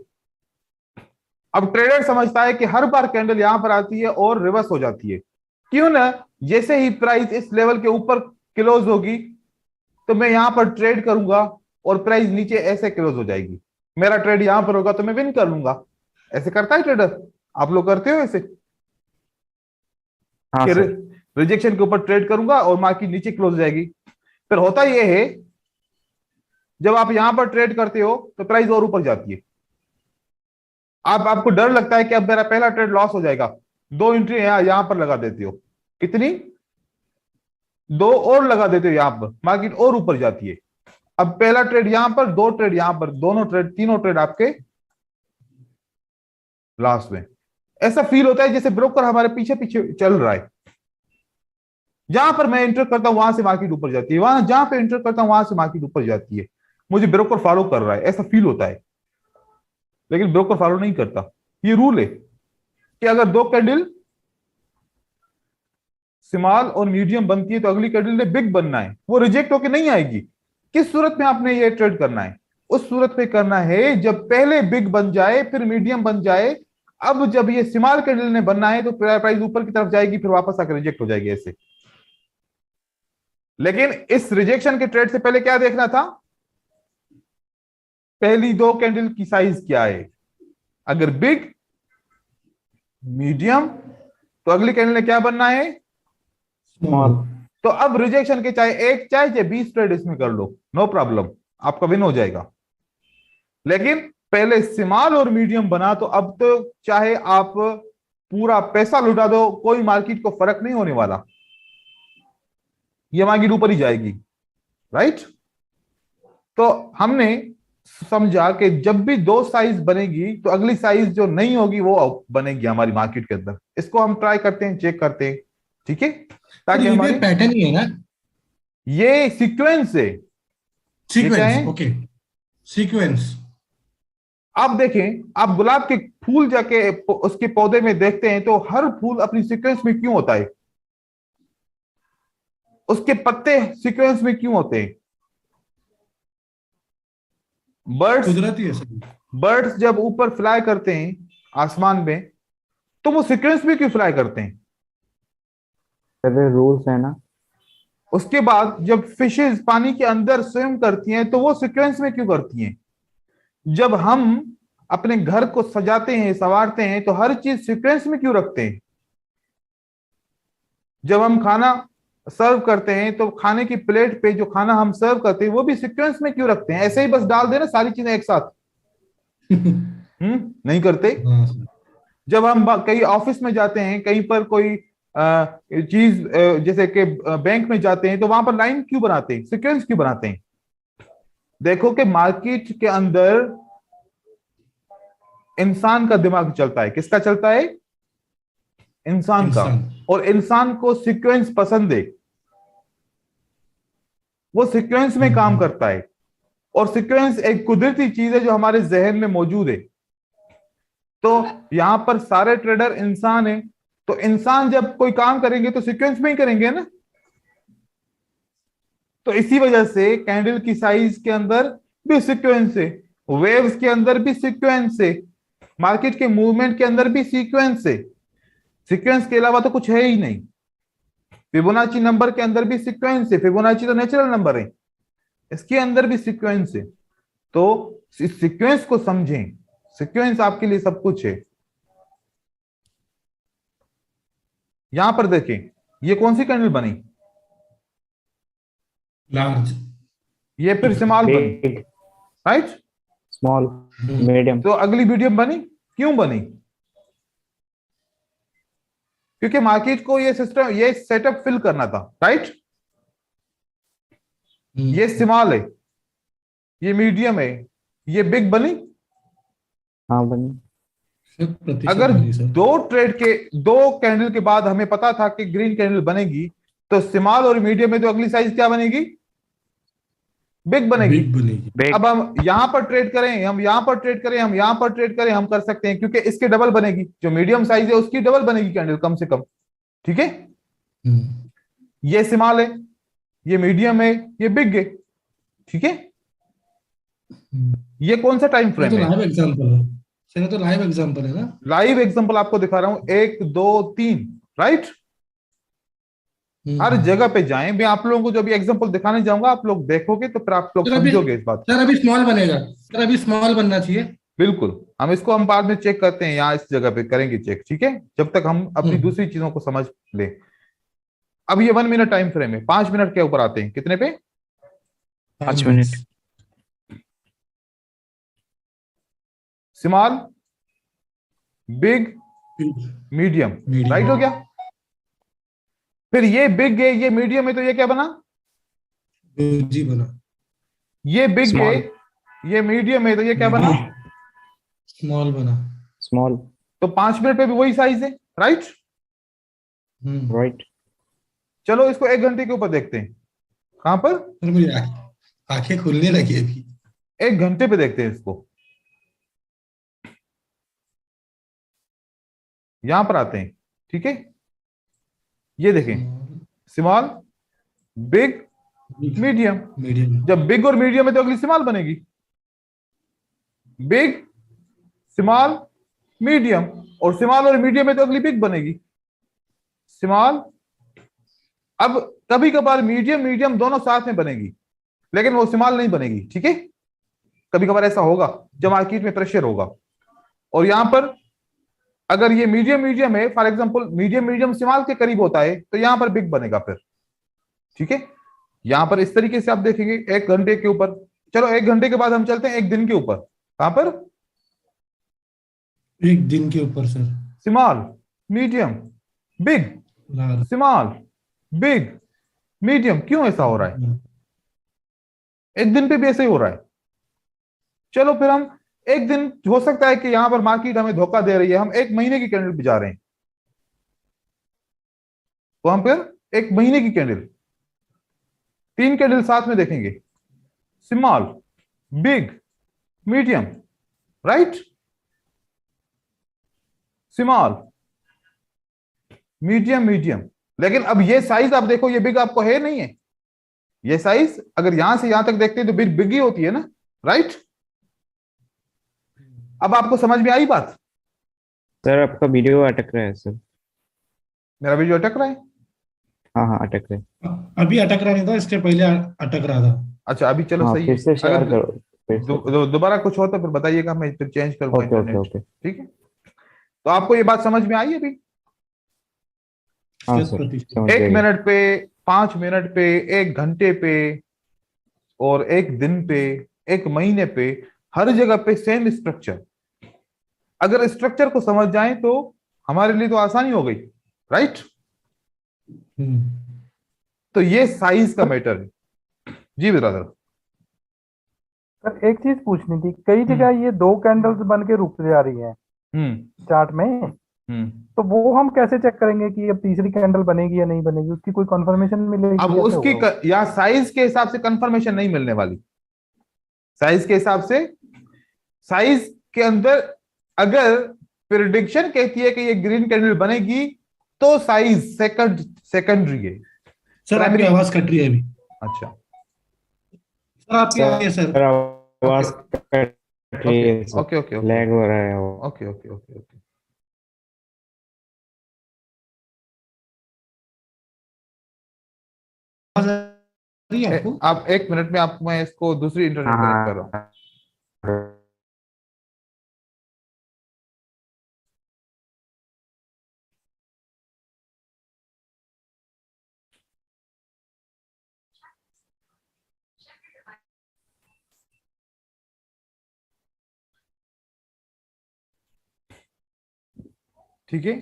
अब ट्रेडर समझता है कि हर बार कैंडल यहां पर आती है और रिवर्स हो जाती है, क्यों ना, जैसे ही प्राइस इस लेवल के ऊपर क्लोज होगी तो मैं यहां पर ट्रेड करूंगा और प्राइस नीचे ऐसे क्लोज हो जाएगी, मेरा ट्रेड यहां पर होगा तो मैं विन कर लूंगा। ऐसे करता है ट्रेडर, आप लोग करते हो ऐसे? हाँ कि सर। रिजेक्शन के ऊपर ट्रेड करूंगा और मार्केट नीचे क्लोज हो जाएगी। फिर होता यह है, जब आप यहां पर ट्रेड करते हो तो प्राइस और ऊपर जाती है, आपको डर लगता है कि अब मेरा पहला ट्रेड लॉस हो जाएगा, 2 एंट्री यहां पर लगा देते हो, कितनी? 2 और लगा देते हो, यहां पर मार्केट और ऊपर जाती है। अब पहला ट्रेड यहां पर, 2 ट्रेड यहां पर, दोनों ट्रेड, तीनों ट्रेड आपके लास्ट में। ऐसा फील होता है जैसे ब्रोकर हमारे पीछे पीछे चल रहा है, जहां पर मैं एंटर करता हूं वहां से मार्केट ऊपर जाती है, वहां जहां पे एंटर करता हूं वहां से मार्केट ऊपर जाती है, मुझे ब्रोकर फॉलो कर रहा है, ऐसा फील होता है। लेकिन ब्रोकर फॉलो नहीं करता, ये रूल है कि अगर 2 कैंडल स्मॉल और मीडियम बनती है तो अगली कैंडल ने बिग बनना है, वो रिजेक्ट होकर नहीं आएगी। किस सूरत में आपने ये ट्रेड करना है? उस सूरत में करना है जब पहले बिग बन जाए फिर मीडियम बन जाए। अब जब ये स्मॉल कैंडल ने बनना है तो प्राइस ऊपर की तरफ जाएगी, फिर वापस आकर रिजेक्ट हो जाएगी ऐसे। लेकिन इस रिजेक्शन के ट्रेड से पहले क्या देखना था? पहली 2 कैंडल की साइज क्या है, अगर बिग मीडियम तो अगली कैंडल ने क्या बनना है? स्मॉल। तो अब रिजेक्शन के चाहे 1 चाहे 20 ट्रेड इसमें कर लो, नो प्रॉब्लम, आपका विन हो जाएगा। लेकिन पहले स्मॉल और मीडियम बना तो अब तो चाहे आप पूरा पैसा लुटा दो, कोई मार्केट को फर्क नहीं होने वाला, ये मार्केट ऊपर ही जाएगी, राइट। तो हमने समझा कि जब भी 2 साइज बनेगी तो अगली साइज जो नहीं होगी वो बनेगी हमारी मार्केट के अंदर। इसको हम ट्राई करते हैं, चेक करते हैं, ठीक है, ताकि ये भी हमारी, एक पैटर्न ही है ना? ये सीक्वेंस है। ये क्या सीक्वेंस, है? Okay, sequence. आप देखें, आप गुलाब के फूल जाके उसके पौधे में देखते हैं तो हर फूल अपनी सीक्वेंस में क्यों होता है? उसके पत्ते सीक्वेंस में क्यों होते हैं? बर्ड्स कुदरती है सब। बर्ड्स जब ऊपर फ्लाई करते हैं आसमान में तो वो सीक्वेंस में क्यों फ्लाई करते हैं? सर रूल्स है ना। उसके बाद जब फिशेस पानी के अंदर स्विम करती हैं तो वो सीक्वेंस में क्यों करती हैं? जब हम अपने घर को सजाते हैं, संवारते हैं तो हर चीज सीक्वेंस में क्यों रखते हैं? जब हम खाना सर्व करते हैं तो खाने की प्लेट पे जो खाना हम सर्व करते हैं वो भी सीक्वेंस में क्यों रखते हैं? ऐसे ही बस डाल देना सारी चीजें एक साथ? नहीं करते। हाँ सर। जब हम कहीं ऑफिस में जाते हैं, कहीं पर कोई चीज जैसे कि बैंक में जाते हैं तो वहां पर लाइन क्यों बनाते हैं, सीक्वेंस क्यों बनाते हैं? देखो कि मार्केट के अंदर इंसान का दिमाग चलता है, किसका चलता है? इंसान का। और इंसान को सीक्वेंस पसंद है, वो सीक्वेंस में काम करता है, और सीक्वेंस एक कुदरती चीज है जो हमारे जहन में मौजूद है। तो यहां पर सारे ट्रेडर इंसान है, तो इंसान जब कोई काम करेंगे तो सीक्वेंस में ही करेंगे ना। तो इसी वजह से कैंडल की साइज के अंदर भी सीक्वेंस है, वेव्स के अंदर भी सीक्वेंस है, मार्केट के मूवमेंट के अंदर भी सीक्वेंस है। सीक्वेंस के अलावा तो कुछ है ही नहीं। फिबोनाची नंबर के अंदर भी सीक्वेंस है, फिबोनाची तो नेचुरल नंबर है, इसके अंदर भी सीक्वेंस है। तो इस सीक्वेंस को समझें, सीक्वेंस आपके लिए सब कुछ है। यहां पर देखें, ये कौन सी कैंडल बनी? लार्ज। ये फिर स्मॉल बनी, बिग, राइट। Small, medium. तो अगली मीडियम बनी, क्यों बनी? क्योंकि मार्केट को ये सिस्टम, ये सेटअप फिल करना था, राइट। ये स्मॉल है, ये मीडियम है, ये बिग बनी। हाँ बनी। 100% अगर बनी सर। दो कैंडल के बाद हमें पता था कि ग्रीन कैंडल बनेगी, तो स्मॉल और मीडियम में तो अगली साइज क्या बनेगी? बिग बनेगी। बिग बनेगी। बिग। अब हम यहां पर ट्रेड करें, हम यहां पर ट्रेड करें, हम यहां पर ट्रेड करें, हम कर सकते हैं, क्योंकि इसके डबल बनेगी, जो मीडियम साइज है उसकी डबल बनेगी कैंडल कम से कम, ठीक है। ये स्मॉल है, ये मीडियम है, ये बिग है, ठीक है। ये कौन सा टाइम ये फ्रेम तो है? लाइव एग्जांपल है सर, ये तो लाइव एग्जांपल है ना। लाइव एग्जांपल आपको दिखा रहा हूं, 1 2 3, राइट। हर जगह पे जाएं, मैं आप लोगों को जो भी एग्जांपल दिखाने जाऊंगा आप लोग देखोगे तो फिर आप लोग सर अभी समझोगे इस बात को। सर अभी स्मॉल बनेगा सर, अभी स्मॉल बनना चाहिए। बिल्कुल, हम बाद में चेक करते हैं, यहाँ इस जगह पे करेंगे चेक, ठीक है, जब तक हम अपनी हम्म। दूसरी चीजों को समझ ले। अब ये 1 मिनट टाइम फ्रेम है, 5 मिनट के ऊपर आते हैं, कितने पे? 5 minute. Small, big, medium, right हो मीडियम। गया। फिर ये बिग है, ये मीडियम है, तो ये क्या बना? जी बना। ये बिग है, स्मॉल। ये मीडियम है, तो ये क्या बना? मीडियम। स्मॉल बना। स्मॉल। तो 5 मिनट पे भी वही साइज है, राइट। राइट। चलो इसको 1 घंटे के ऊपर देखते हैं, कहां पर? सर मेरी आंखें खुलने लगी अभी। 1 घंटे पे देखते हैं इसको, यहां पर आते हैं, ठीक है। ये देखें, स्मॉल, बिग, मीडियम। मीडियम। जब बिग और मीडियम है तो अगली स्मॉल बनेगी, बिग, स्मॉल, मीडियम, और स्मॉल और मीडियम में तो अगली बिग बनेगी, स्मॉल। अब कभी कभार मीडियम मीडियम दोनों साथ में बनेगी, लेकिन वो स्मॉल नहीं बनेगी, ठीक है। कभी कभार ऐसा होगा जब मार्केट में प्रेशर होगा। और यहां पर अगर ये मीडियम मीडियम है, for example medium medium small के करीब होता है, तो यहां पर बिग बनेगा फिर, ठीक है। यहां पर इस तरीके से आप देखेंगे 1 घंटे के ऊपर। चलो 1 घंटे के बाद हम चलते हैं 1 दिन के ऊपर, कहां पर? एक दिन के ऊपर sir. Small, medium, big, large. Small, big, medium. क्यों ऐसा हो रहा है? 1 दिन पे भी ऐसे ही हो रहा है। चलो फिर हम 1 दिन, हो सकता है कि यहां पर मार्केट हमें धोखा दे रही है, हम 1 महीने की कैंडल पे जा रहे हैं, तो हम फिर 1 महीने की कैंडल, 3 कैंडल साथ में देखेंगे, small, big, medium, right. Small, medium, medium. लेकिन अब ये साइज आप देखो, ये बिग आपको है नहीं है, ये साइज अगर यहां से यहां तक देखते हैं तो बिग बिग ही होती है ना, राइट। अब आपको समझ में आई बात? सर आपका वीडियो अटक रहा है सर। मेरा वीडियो अटक रहा है? हाँ हाँ अटक रहा है। अभी अटक रहा नहीं था, इसके पहले अटक रहा था। अच्छा अभी चलो हाँ सही फिर है। से शेयर अगर करो, फिर से। दोबारा कुछ हो तो फिर बताइएगा, मैं फिर चेंज करूंगा ओके ओके इंटरनेट, ओके। ठीक है। तो आपको ये बात समझ में आई अभी? हाँ शत सर प्रतिशत। समझ एक गए। मिनट पे, 5 मिनट पे, 1 घंटे पे, और 1 दिन पे, 1 महीने पे, हर जगह पे सेम स्ट्रक्चर। अगर स्ट्रक्चर को समझ जाए तो हमारे लिए तो आसानी हो गई, राइट। तो ये साइज का मैटर है। जी ब्रदर। सर एक चीज पूछनी थी, कई हम्म जगह ये दो कैंडल्स बन के रुक जा रही है हम्म चार्ट में, हम्म तो वो हम कैसे चेक करेंगे कि अब तीसरी कैंडल बनेगी या नहीं बनेगी? उसकी कोई कंफर्मेशन मिलेगी? अब कैसे उसकी होगा वो? या साइज के हिसाब से कंफर्मेशन नहीं मिलने वाली। साइज के हिसाब से, साइज के अंदर अगर प्रिडिक्शन कहती है कि ये ग्रीन कैंडल बनेगी, तो साइज सेकेंडरी है, सर आपकी प्राइमरी। आवाज कट रही है अभी। अच्छा, सर आपकी आ रही है सर। सर ओके आवाज कट रही ओके है sir. Okay okay okay lag हो रहा है वो। Okay okay okay okay. आवाज आ रही है आपको? आप 1 मिनट में, आप मैं इसको दूसरी इंटरनेट कनेक्ट कर रहा हूँ। हाँ हाँ। ठीक है,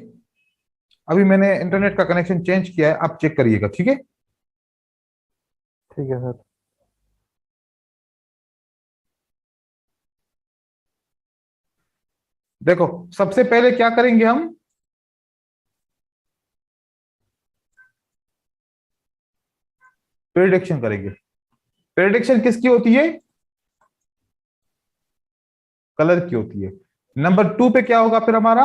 अभी मैंने इंटरनेट का कनेक्शन चेंज किया है, आप चेक करिएगा। ठीक है, ठीक है सर। देखो सबसे पहले क्या करेंगे हम, प्रेडिक्शन करेंगे। प्रेडिक्शन किसकी होती है? कलर की होती है। नंबर 2 पे क्या होगा फिर हमारा?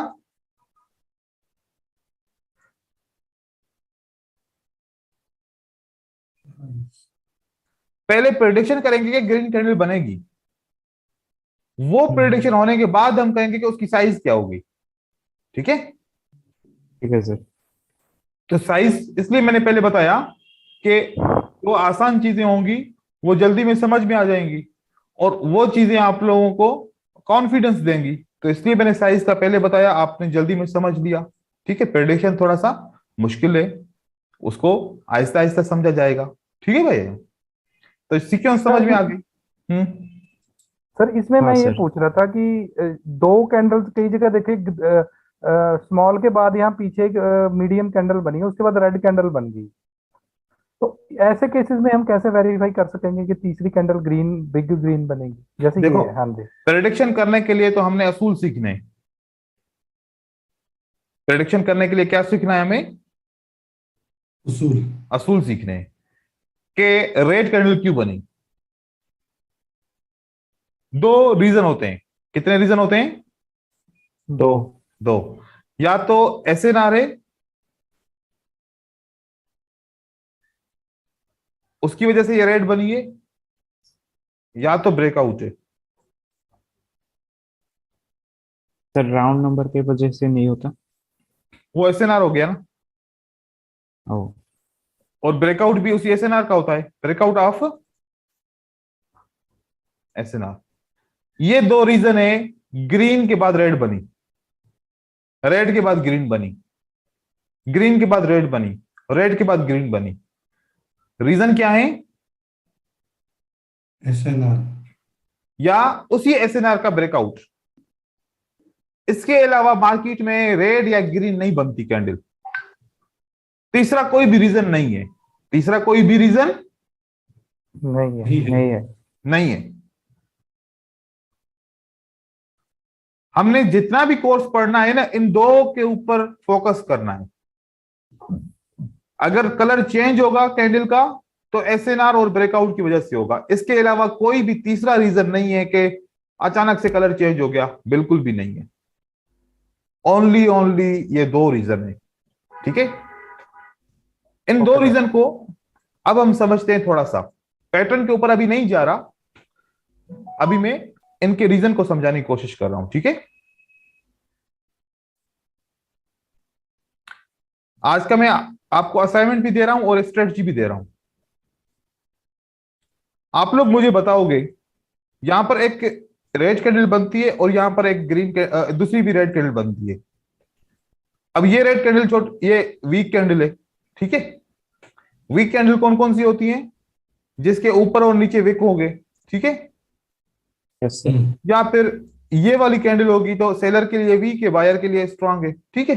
पहले प्रेडिक्शन करेंगे कि ग्रीन कैंडल बनेगी, वो प्रेडिक्शन होने के बाद हम कहेंगे कि उसकी साइज क्या होगी। ठीक है, ठीक है सर। तो साइज इसलिए मैंने पहले बताया कि वो आसान चीजें होंगी, वो जल्दी में समझ में आ जाएंगी, और वो चीजें आप लोगों को कॉन्फिडेंस देंगी, तो इसलिए मैंने साइज का पहले बताया, आपने जल्दी में समझ लिया। ठीक है, प्रेडिक्शन थोड़ा सा मुश्किल है, उसको आहिस्ता आहिस्ता समझा जाएगा। ठीक है भाई, तो सीक्वेंस समझ में आ गई। सर इसमें हाँ मैं ये सर। पूछ रहा था कि दो कैंडल्स कई जगह देखे, स्मॉल के बाद यहाँ पीछे एक मीडियम कैंडल बनी है, उसके बाद रेड कैंडल बन गई। तो ऐसे केसेस में हम कैसे वेरीफाई कर सकेंगे कि तीसरी कैंडल ग्रीन, बिग ग्रीन बनेगी जैसे देखो, ये है? हाँ जी। प्रेडिक्शन करने के लिए तो हमने असूल सीखने हैं। प्रेडिक्शन करने के लिए क्या सीखना है हमें? उसूल। असूल सीखने हैं कि रेड कैंडल क्यों बनी। दो रीजन होते हैं। कितने रीजन होते हैं? दो। दो। या तो ऐसे ना रहे, उसकी वजह से ये रेड बनी है, या तो ब्रेकआउट है। सर राउंड नंबर के वजह से नहीं होता। वो एसएनआर हो गया ना, ओ। और ब्रेकआउट भी उसी एसएनआर का होता है, ब्रेकआउट ऑफ एसएनआर। ये दो रीजन है, ग्रीन के बाद रेड बनी, रेड के बाद ग्रीन बनी, ग्रीन के बाद रेड बनी, रेड के बाद ग्रीन बनी। रीजन क्या है? एसएनआर। या उसी एसएनआर का ब्रेकआउट। इसके अलावा मार्केट में रेड या ग्रीन नहीं बनती कैंडल। तीसरा कोई भी रीजन नहीं है, तीसरा कोई भी रीजन नहीं है। नहीं है। नहीं है। नहीं है। हमने जितना भी कोर्स पढ़ना है ना, इन दो के ऊपर फोकस करना है। अगर कलर चेंज होगा कैंडल का तो एसएनआर और ब्रेकआउट की वजह से होगा। इसके अलावा कोई भी तीसरा रीजन नहीं है कि अचानक से कलर चेंज हो गया, बिल्कुल भी नहीं है। ओनली ओनली ये दो रीजन है। ठीक है, इन दो Okay, रीजन को अब हम समझते हैं थोड़ा सा। पैटर्न के ऊपर अभी नहीं जा रहा, अभी मैं इनके रीजन को समझाने की कोशिश कर रहा हूं। ठीक है, आज का मैं आपको असाइनमेंट भी दे रहा हूं और स्ट्रेटजी भी दे रहा हूं। आप लोग मुझे बताओगे, यहां पर एक रेड कैंडल बनती है और यहां पर एक ग्रीन दूसरी भी रेड कैंडल बनती है। अब ये रेड कैंडल ये वीक कैंडल है। ठीक है, वीक कैंडल कौन कौन सी होती हैं? जिसके ऊपर और नीचे विक होंगे। ठीक है, यस सर। या फिर ये वाली कैंडल होगी तो सेलर के लिए वीक है, बायर के लिए स्ट्रांग है। ठीक है,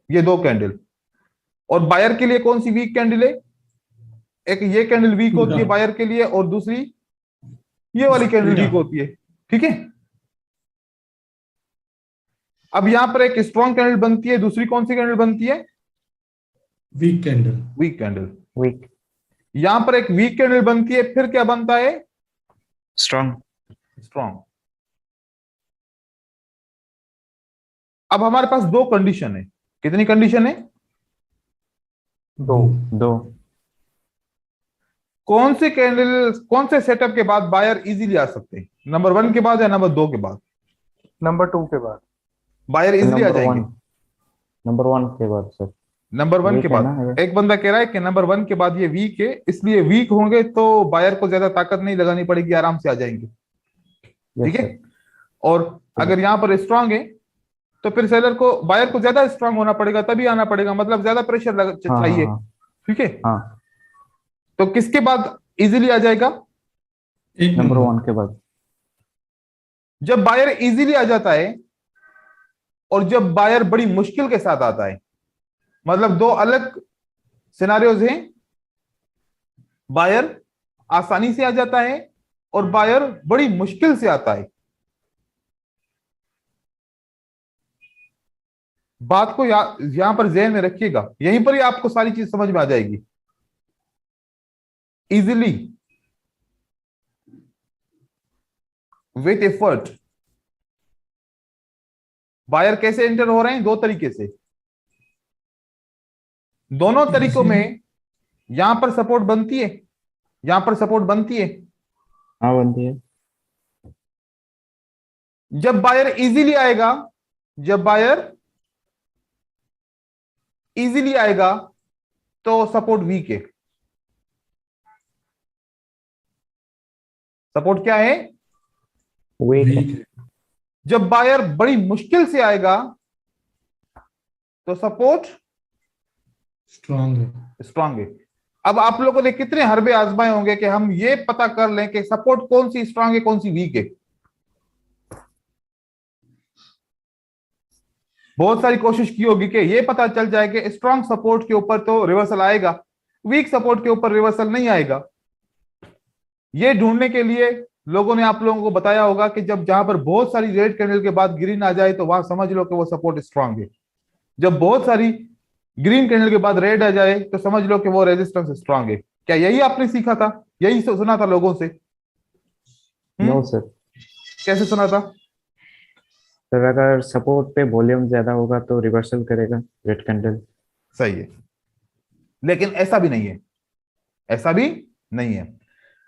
ये दो कैंडल। और बायर के लिए कौन सी वीक कैंडल है? एक ये कैंडल वीक होती है बायर के लिए, और दूसरी ये वाली कैंडल वीक होती है। ठीक है, अब यहां पर एक स्ट्रांग कैंडल बनती है, दूसरी कौन सी कैंडल बनती है? Weak candle. Weak candle. Weak. यहां पर एक वीक कैंडल बनती है, फिर क्या बनता है? स्ट्रॉन्ग। स्ट्रांग। अब हमारे पास दो कंडीशन है। कितनी कंडीशन है? दो। दो। कौन से कैंडल, कौन से सेटअप के बाद बायर इजीली आ सकते हैं? नंबर 1 के बाद या नंबर 2 के बाद? नंबर 2 के बाद। बायर इजीली आ नंबर जाएंगे। 1। नंबर 1 के बाद सर। नंबर 1 के वीक है बाद। ना ये? एक बंदा कह रहा है कि नंबर 1 के बाद ये वीक है, इसलिए वीक होंगे तो बायर को ज्यादा ताकत नहीं लगानी पड़ेगी, आराम से आ जाएंगे। यस ठीक है, सर। और अगर यहां पर स्ट्रांग है तो फिर सेलर को, बायर को ज्यादा स्ट्रांग होना पड़ेगा, तभी आना पड़ेगा, मतलब ज्यादा प्रेशर हाँ हाँ चाहिए। हाँ ठीक है, हाँ। तो किसके बाद इजीली आ जाएगा? एक नंबर नंबर। 1 के बाद। जब बायर इजीली आ जाता है और जब बायर बड़ी मुश्किल के साथ आता है, मतलब दो अलग सिनारियोज हैं। बायर आसानी से आ जाता है और बायर बड़ी मुश्किल से आता है। बात को यहां पर ज़हन में रखिएगा, यहीं पर ही आपको सारी चीज समझ में आ जाएगी इजीली, विथ एफर्ट। बायर कैसे एंटर हो रहे हैं? दो तरीके से। दोनों तरीकों में यहां पर सपोर्ट बनती है, यहां पर सपोर्ट बनती है। हाँ बनती है। जब बायर इजीली आएगा, जब बायर इजीली आएगा तो सपोर्ट वीक है। सपोर्ट क्या है? वीक है। वीक है। जब बायर बड़ी मुश्किल से आएगा तो सपोर्ट स्ट्रांग है। स्ट्रांग है। अब आप लोगों ने कितने हरबे आजमाए होंगे कि हम ये पता कर लें कि सपोर्ट कौन सी स्ट्रांग है, कौन सी वीक है। बहुत सारी कोशिश की होगी कि ये पता चल जाए कि स्ट्रांग सपोर्ट के ऊपर तो रिवर्सल आएगा, वीक सपोर्ट के ऊपर रिवर्सल नहीं आएगा। ये ढूंढने के लिए लोगों ने आप लोगों को बताया होगा कि जब जहां पर बहुत सारी रेड कैंडल के बाद ग्रीन आ जाए तो वहां समझ लो कि वो सपोर्ट स्ट्रांग है। जब बहुत सारी ग्रीन कैंडल के बाद रेड आ जाए तो समझ लो कि वो रेजिस्टेंस स्ट्रांग है। क्या यही आपने सीखा था? यही सुना था लोगों से? No sir. कैसे सुना था? सर अगर सपोर्ट पे वॉल्यूम ज्यादा होगा तो रिवर्सल करेगा रेड कैंडल। सही है, लेकिन ऐसा भी नहीं है, ऐसा भी नहीं है।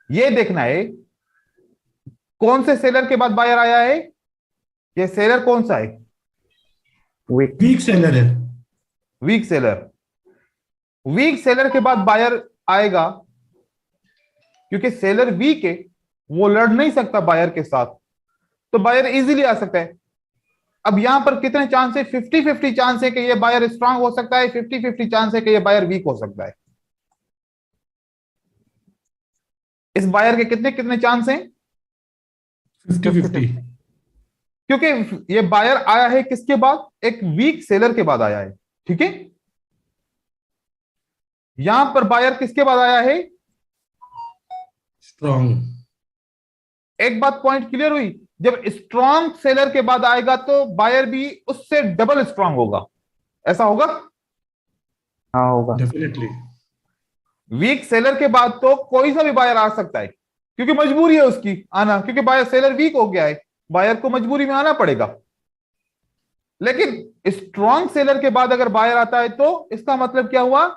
ये देखना है कौन से सेलर के बाद बायर आया है। ये सेलर कौन सा है? वीक सेलर है। Weak seller. वीक सेलर के बाद बायर आएगा, क्योंकि सेलर वीक है, वो लड़ नहीं सकता बायर के साथ, तो बायर इजीली आ सकता है। अब यहां पर कितने चांस है? 50-50 चांस है कि ये बायर स्ट्रांग हो सकता है, 50-50 चांस है कि ये बायर वीक हो सकता है। इस बायर के कितने कितने चांस हैं? 50-50। क्योंकि ये बायर आया है किसके बाद? एक वीक सेलर के बाद आया है, ठीक है। यहां पर बायर किसके बाद आया है? स्ट्रांग। एक बात पॉइंट क्लियर हुई। जब स्ट्रांग सेलर के बाद आएगा तो बायर भी उससे डबल स्ट्रांग होगा। ऐसा होगा? हाँ होगा। डेफिनेटली। वीक सेलर के बाद तो कोई सा भी बायर आ सकता है, क्योंकि मजबूरी है उसकी आना, क्योंकि बायर सेलर वीक हो गया है, बायर को मजबूरी में आना पड़ेगा। लेकिन स्ट्रांग सेलर के बाद अगर बायर आता है तो इसका मतलब क्या हुआ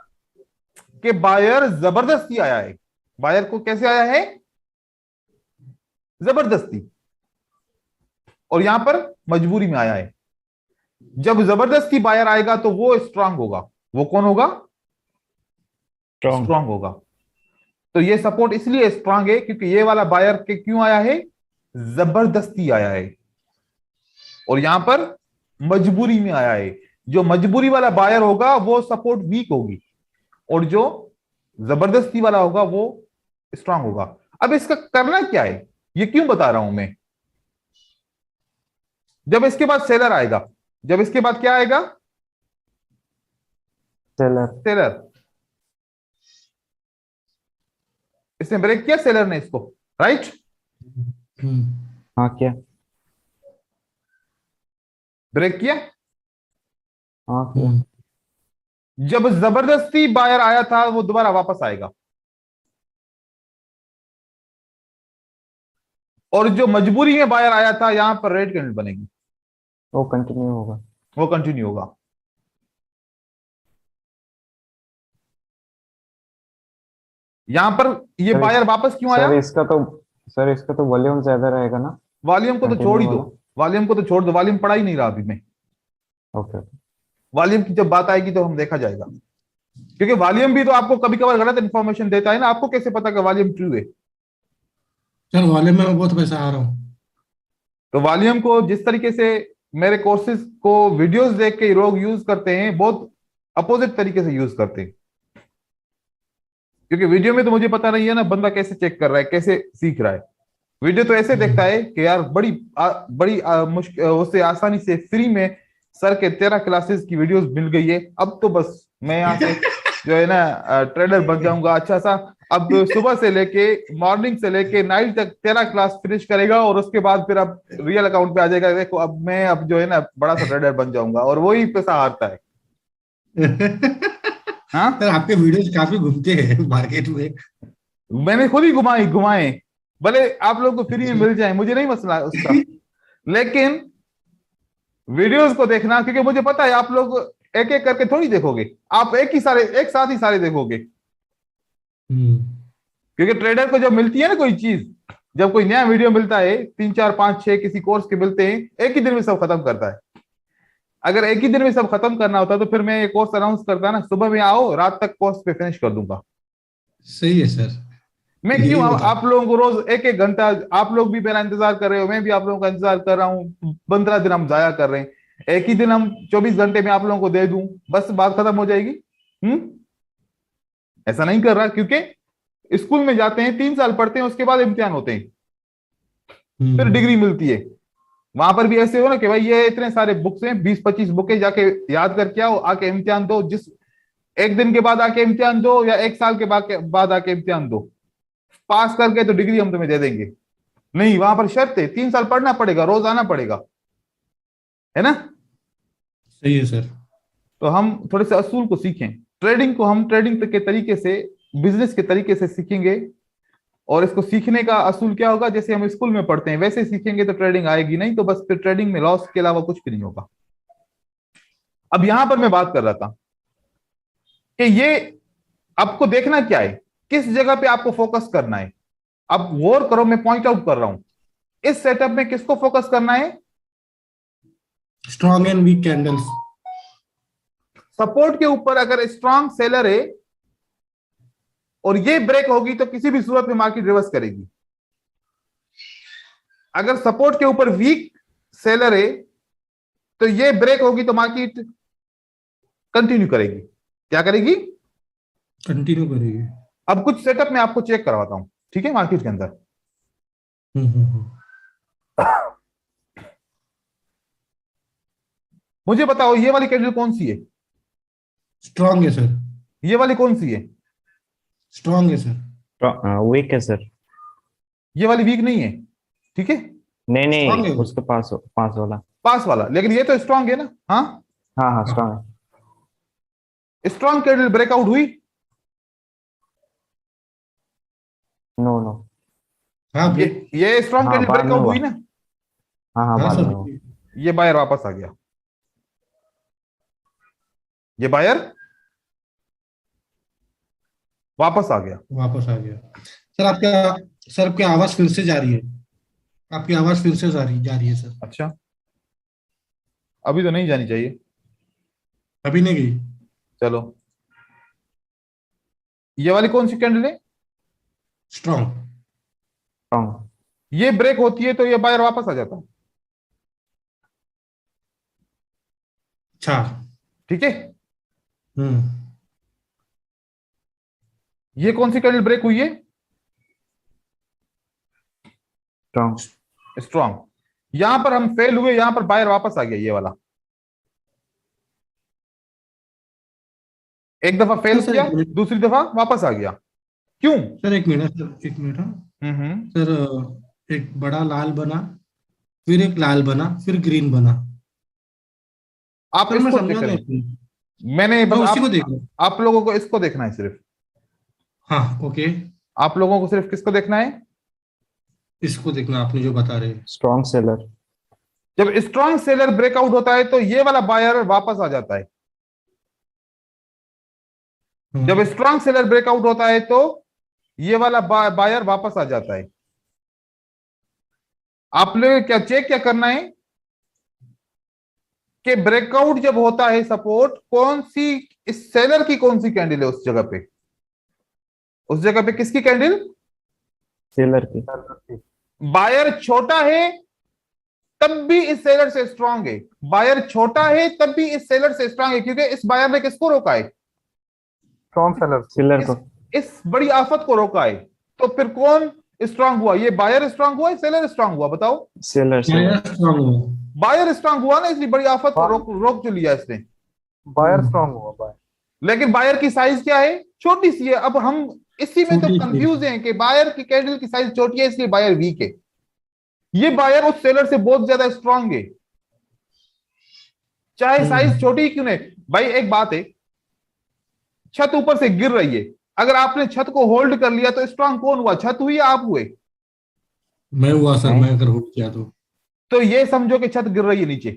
कि बायर जबरदस्ती आया है। बायर को कैसे आया है? जबरदस्ती। और यहां पर मजबूरी में आया है। जब जबरदस्ती बायर आएगा तो वो स्ट्रांग होगा। वो कौन होगा? स्ट्रांग होगा। तो ये सपोर्ट इसलिए स्ट्रांग है क्योंकि ये वाला बायर के क्यों आया है? जबरदस्ती आया है, और यहां पर मजबूरी में आया है। जो मजबूरी वाला बायर होगा वो सपोर्ट वीक होगी, और जो जबरदस्ती वाला होगा वो स्ट्रांग होगा। अब इसका करना क्या है, ये क्यों बता रहा हूं मैं? जब इसके बाद सेलर आएगा, जब इसके बाद क्या आएगा? सेलर। सेलर। इसने ब्रेक किया सेलर ने इसको, राइट? हाँ क्या? ब्रेक किया। हाँ क्या? जब जबरदस्ती बायर आया था वो दोबारा वापस आएगा, और जो मजबूरी में बायर आया था यहां पर रेड कैंडल बनेगी, वो कंटिन्यू होगा। वो कंटिन्यू होगा। यहां पर ये सर बायर वापस क्यों आया? सर इसका तो वॉल्यूम ज्यादा रहेगा ना। वॉल्यूम को तो कंटिन्यू छोड़ ही दो, वाला। वॉल्यूम को तो छोड़ दो, वॉल्यूम पढ़ा ही नहीं रहा अभी मैं। ओके। वॉल्यूम की जब बात आएगी तो हम देखा जाएगा, क्योंकि वॉल्यूम भी तो आपको कभी कभार गलत इंफॉर्मेशन देता है ना। आपको कैसे पता कि वॉल्यूम ट्रू है? सर वाले में मैं बहुत पैसा आ रहा हूँ। तो वॉल्यूम को जिस तरीके से मेरे कोर्सेज को वीडियोस देख के लोग यूज करते हैं, बहुत अपोजिट तरीके से यूज करते हैं। क्योंकि वीडियो में तो मुझे पता नहीं है ना बंदा कैसे चेक कर रहा है, कैसे सीख रहा है। वीडियो तो ऐसे देखता है कि यार बड़ी मुश्किल उससे आसानी से फ्री में सर के 13 क्लासेस की वीडियोस मिल गई है, अब तो बस मैं यहाँ से जो है ना ट्रेडर बन जाऊंगा अच्छा सा। अब सुबह से लेके मॉर्निंग से लेके नाइट तक 13 क्लास फिनिश करेगा और उसके बाद फिर अब रियल अकाउंट पे आ जाएगा, देखो अब मैं अब जो है ना बड़ा सा ट्रेडर बन जाऊंगा और वही पैसा हारता है। हाँ, सर आपके वीडियोस काफी घूमते हैं मार्केट में। मैंने खुद ही घुमाए, भले आप लोग को फ्री में मिल जाए, मुझे नहीं मसला है उसका, लेकिन वीडियोस को देखना, क्योंकि मुझे पता है आप लोग एक एक करके थोड़ी देखोगे, आप एक साथ ही सारे देखोगे। क्योंकि ट्रेडर को जब मिलती है ना कोई चीज, जब कोई नया वीडियो मिलता है, 3 4 5 6 किसी कोर्स के मिलते हैं, एक ही दिन में सब खत्म करता है। अगर एक ही दिन में सब खत्म करना होता तो फिर मैं ये कोर्स अनाउंस करता ना, सुबह में आओ रात तक कोर्स पे फिनिश कर दूंगा। सही है सर। मैं यही क्यों होता। आप लोगों को रोज एक एक घंटा, आप लोग भी मेरा इंतजार कर रहे हो, मैं भी आप लोगों का इंतजार कर रहा हूँ, 15 दिन हम जाया कर रहे हैं, एक ही दिन हम 24 घंटे में आप लोगों को दे दूं, बस बात खत्म हो जाएगी। ऐसा नहीं कर रहा, क्योंकि स्कूल में जाते हैं 3 साल पढ़ते हैं, उसके बाद इम्तिहान होते हैं, फिर डिग्री मिलती है। वहां पर भी ऐसे हो ना कि भाई ये इतने सारे बुक्स हैं, 20 25 बुकें, जाके याद करके आओ, आके इम्तिहान दो, जिस एक दिन के बाद आके इम्तिहान दो या 1 साल के बाद आके इम्तिहान दो, पास करके तो डिग्री हम तुम्हें दे देंगे। नहीं, वहां पर शर्त है 3 साल पढ़ना पड़ेगा, रोज आना पड़ेगा, है ना। सही है सर। तो हम थोड़े से असूल को सीखें, ट्रेडिंग को हम ट्रेडिंग के तरीके से, बिजनेस के तरीके से सीखेंगे, और इसको सीखने का असूल क्या होगा, जैसे हम स्कूल में पढ़ते हैं वैसे सीखेंगे तो ट्रेडिंग आएगी, नहीं तो बस फिर ट्रेडिंग में लॉस के अलावा कुछ भी नहीं होगा। अब यहां पर मैं बात कर रहा था कि ये आपको देखना क्या है, किस जगह पे आपको फोकस करना है। अब गौर करो, मैं पॉइंट आउट कर रहा हूं, इस सेटअप में किसको फोकस करना है? Strong and weak candles. Support के ऊपर अगर स्ट्रांग सेलर है और ये ब्रेक होगी तो किसी भी सूरत में मार्केट रिवर्स करेगी। अगर सपोर्ट के ऊपर वीक सेलर है तो ये ब्रेक होगी तो मार्केट कंटिन्यू करेगी। क्या करेगी? कंटिन्यू करेगी। अब कुछ सेटअप में आपको चेक करवाता हूं, ठीक है, मार्केट के अंदर। मुझे बताओ ये वाली कैंडल कौन सी है? स्ट्रॉन्ग है सर। ये वाली कौन सी है? स्ट्रॉन्ग है सर। वीक है सर। ये वाली वीक नहीं है, ठीक है, नहीं Strong है नहीं, वो। उसके पास पास वाला। पास वाला, लेकिन ये तो स्ट्रांग है ना। हाँ, हाँ हाँ स्ट्रॉन्ग है। स्ट्रांग कैंडल ब्रेकआउट हुई? No no. हाँ ये स्ट्रांग हाँ, कैंडल बाद में ब्रेकआउट हुआ। हुई ना। हाँ हाँ हाँ बाद सर। में हुआ। ये बायर वापस आ गया, ये बायर वापस आ गया। वापस आ गया। सर आपकी आवाज फिर से जा रही है। आपकी आवाज फिर से जा रही है सर। अच्छा, अभी तो नहीं जानी चाहिए, अभी नहीं गई। चलो। ये वाली कौन सी कैंडल है? स्ट्रॉन्ग। स्ट्रॉन्ग। ये ब्रेक होती है तो ये बायर वापस आ जाता है, अच्छा। ठीक है। हम्म। ये कौन सी कैंडल ब्रेक हुई है? स्ट्रॉन्ग। स्ट्रांग। यहां पर हम फेल हुए, यहां पर बायर वापस आ गया, ये वाला एक दफा फेल सर, किया, एक मिनट। दूसरी दफा वापस आ गया, क्यों? सर एक मिनट सर, एक मिनट। हाँ सर, एक बड़ा लाल बना, फिर एक लाल बना, फिर ग्रीन बना। आप सर मैं इसको समझा देख रहे नहीं। हैं, मैंने मैं बस उसी को देख रहा हूँ। आप लोगों को इसको देखना है सिर्फ, हाँ ओके। आप लोगों को सिर्फ किसको देखना है? इसको देखना आपने जो बता रहे हैं। Strong seller. जब स्ट्रांग सेलर ब्रेकआउट होता है तो ये वाला बायर वापस आ जाता है। जब स्ट्रांग सेलर ब्रेकआउट होता है तो ये वाला बायर वापस आ जाता है। आपने क्या करना है कि ब्रेकआउट जब होता है सपोर्ट, कौन सी, इस सेलर की कौन सी कैंडल है उस जगह पे? उस जगह पे किसकी कैंडल? सेलर की। बायर छोटा है तब भी इस सेलर से स्ट्रांग है, बायर छोटा है तब भी इस सेलर से स्ट्रांग है, क्योंकि इस बायर ने किसको रोका है? Strong seller. सेलर को। इस बड़ी आफत को रोका है। तो फिर कौन स्ट्रांग हुआ? ये बायर स्ट्रांग हुआ, सेलर स्ट्रांग हुआ? बताओ। Seller seller. स्ट्रॉन्ग हुआ। बायर स्ट्रांग हुआ ना, इसलिए बड़ी आफत को रोक रोक जो लिया इसने। बायर स्ट्रांग हुआ बाय। लेकिन बायर की साइज क्या है, छोटी सी है। अब हम इसी में तो छोटी सी है। कंफ्यूज हैं कि बायर की कैंडल की साइज छोटी है इसलिए बायर वीक है। ये बायर उस सेलर से बहुत ज्यादा स्ट्रांग है, चाहे साइज छोटी ही क्यों नहीं। भाई एक बात है, छत ऊपर से गिर रही है, अगर आपने छत को होल्ड कर लिया तो स्ट्रांग कौन हुआ, छत हुई या आप हुए? मैं हुआ सर, नहीं। मैं अगर होल्ड किया तो ये समझो कि छत गिर रही है नीचे,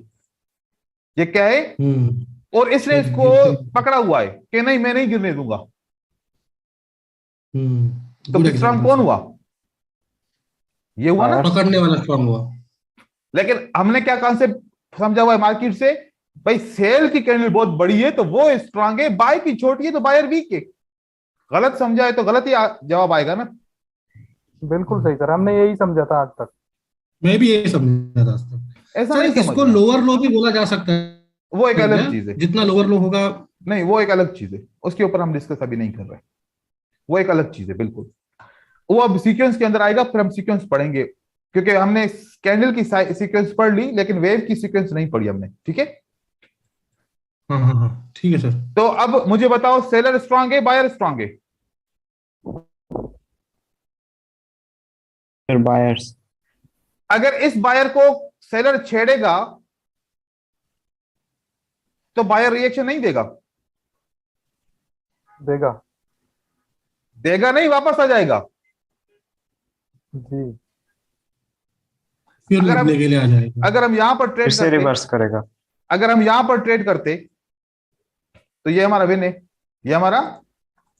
ये क्या है, हम्म और इसने छत इसको गिरते- पकड़ा हुआ है कि नहीं मैं नहीं गिरने दूंगा। तो गुड स्ट्रांग एग्जांपल कौन सर। हुआ, ये हुआ ना। बायर। पकड़ने वाला स्ट्रांग हुआ। लेकिन हमने क्या कॉन्सेप्ट समझा हुआ है मार्केट से, भाई सेल की कैंडल बहुत बड़ी है तो वो स्ट्रांग है, बाय की छोटी है तो बायर वीक है। गलत समझा है तो गलत ही जवाब आएगा ना। बिल्कुल सही सर, हमने यही समझा था आज तक। मैं भी यही समझा था सर। ऐसा सर नहीं इसको समझना, लोअर लो भी बोला जा सकता वो एक है क्या? अलग चीज है। जितना लोअर लो होगा। नहीं वो एक अलग चीज है, उसके ऊपर हम डिस्कस अभी नहीं कर रहे, वो एक अलग चीज है बिल्कुल। वो अब सीक्वेंस के अंदर आएगा, फिर हम सीक्वेंस पढ़ेंगे, क्योंकि हमने कैंडल की सीक्वेंस पढ़ ली लेकिन वेव की सीक्वेंस नहीं पढ़ी हमने, ठीक है। हाँ हाँ हाँ, ठीक है सर। तो अब मुझे बताओ, सेलर स्ट्रांग है बायर स्ट्रांग है? फिर बायर्स। अगर इस बायर को सेलर छेड़ेगा तो बायर रिएक्शन नहीं देगा, देगा। देगा नहीं, वापस आ जाएगा। जी। फिर अगर हम लेने के लिए आ जाएगा। अगर हम यहां पर फिर ट्रेड से करते, रिवर्स करेगा। अगर हम यहां पर ट्रेड करते तो ये हमारा विन है, ये हमारा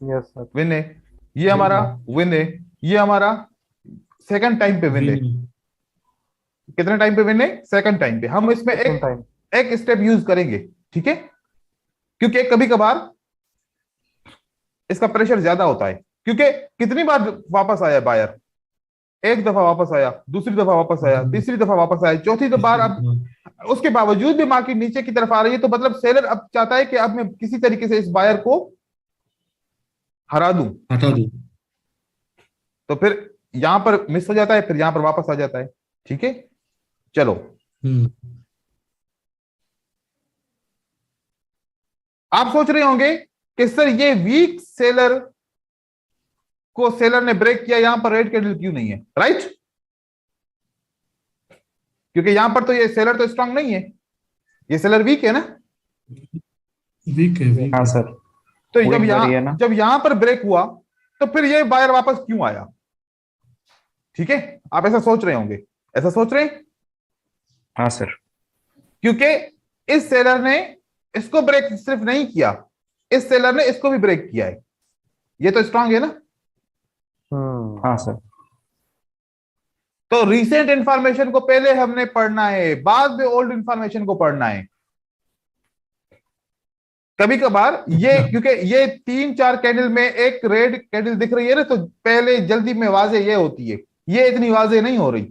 यस सर। विन है, ये हमारा विन है, ये हमारा सेकंड टाइम पे विन है। कितने टाइम पे विन है, सेकंड टाइम पे। हम इसमें सेकंड एक टाइम। एक स्टेप यूज करेंगे, ठीक है, क्योंकि कभी कभार इसका प्रेशर ज्यादा होता है। क्योंकि कितनी बार वापस आया बायर, एक दफा वापस आया, दूसरी दफा वापस आया, तीसरी दफा वापस आया, चौथी बार अब उसके बावजूद भी मार्केट नीचे की तरफ आ रही है, तो मतलब सेलर अब चाहता है कि अब मैं किसी तरीके से इस बायर को हरा दूं। हटा दो। तो फिर यहां पर मिस हो जाता है, फिर यहां पर वापस आ जाता है, ठीक है। चलो, हम्म आप सोच रहे होंगे कि सर ये वीक सेलर को सेलर ने ब्रेक किया, यहां पर रेड कैंडल क्यों नहीं है, राइट? क्योंकि यहां पर तो ये सेलर तो स्ट्रांग नहीं है, ये सेलर वीक है ना। वीक है, वीक हाँ है। सर। तो Weak बढ़ी है ना। जब यहां पर ब्रेक हुआ तो फिर ये बायर वापस क्यों आया, ठीक है। आप ऐसा सोच रहे होंगे, ऐसा सोच रहे हैं, हाँ सर। क्योंकि इस सेलर ने इसको ब्रेक सिर्फ नहीं किया, इस सेलर ने इसको भी ब्रेक किया है, ये तो स्ट्रांग है ना। हाँ सर। तो रीसेंट इंफॉर्मेशन को पहले हमने पढ़ना है, बाद में ओल्ड इंफॉर्मेशन को पढ़ना है। कभी कभार ये, क्योंकि ये 3-4 कैंडल में एक रेड कैंडल दिख रही है ना, तो पहले जल्दी में वाजे ये होती है, ये इतनी वाजे नहीं हो रही,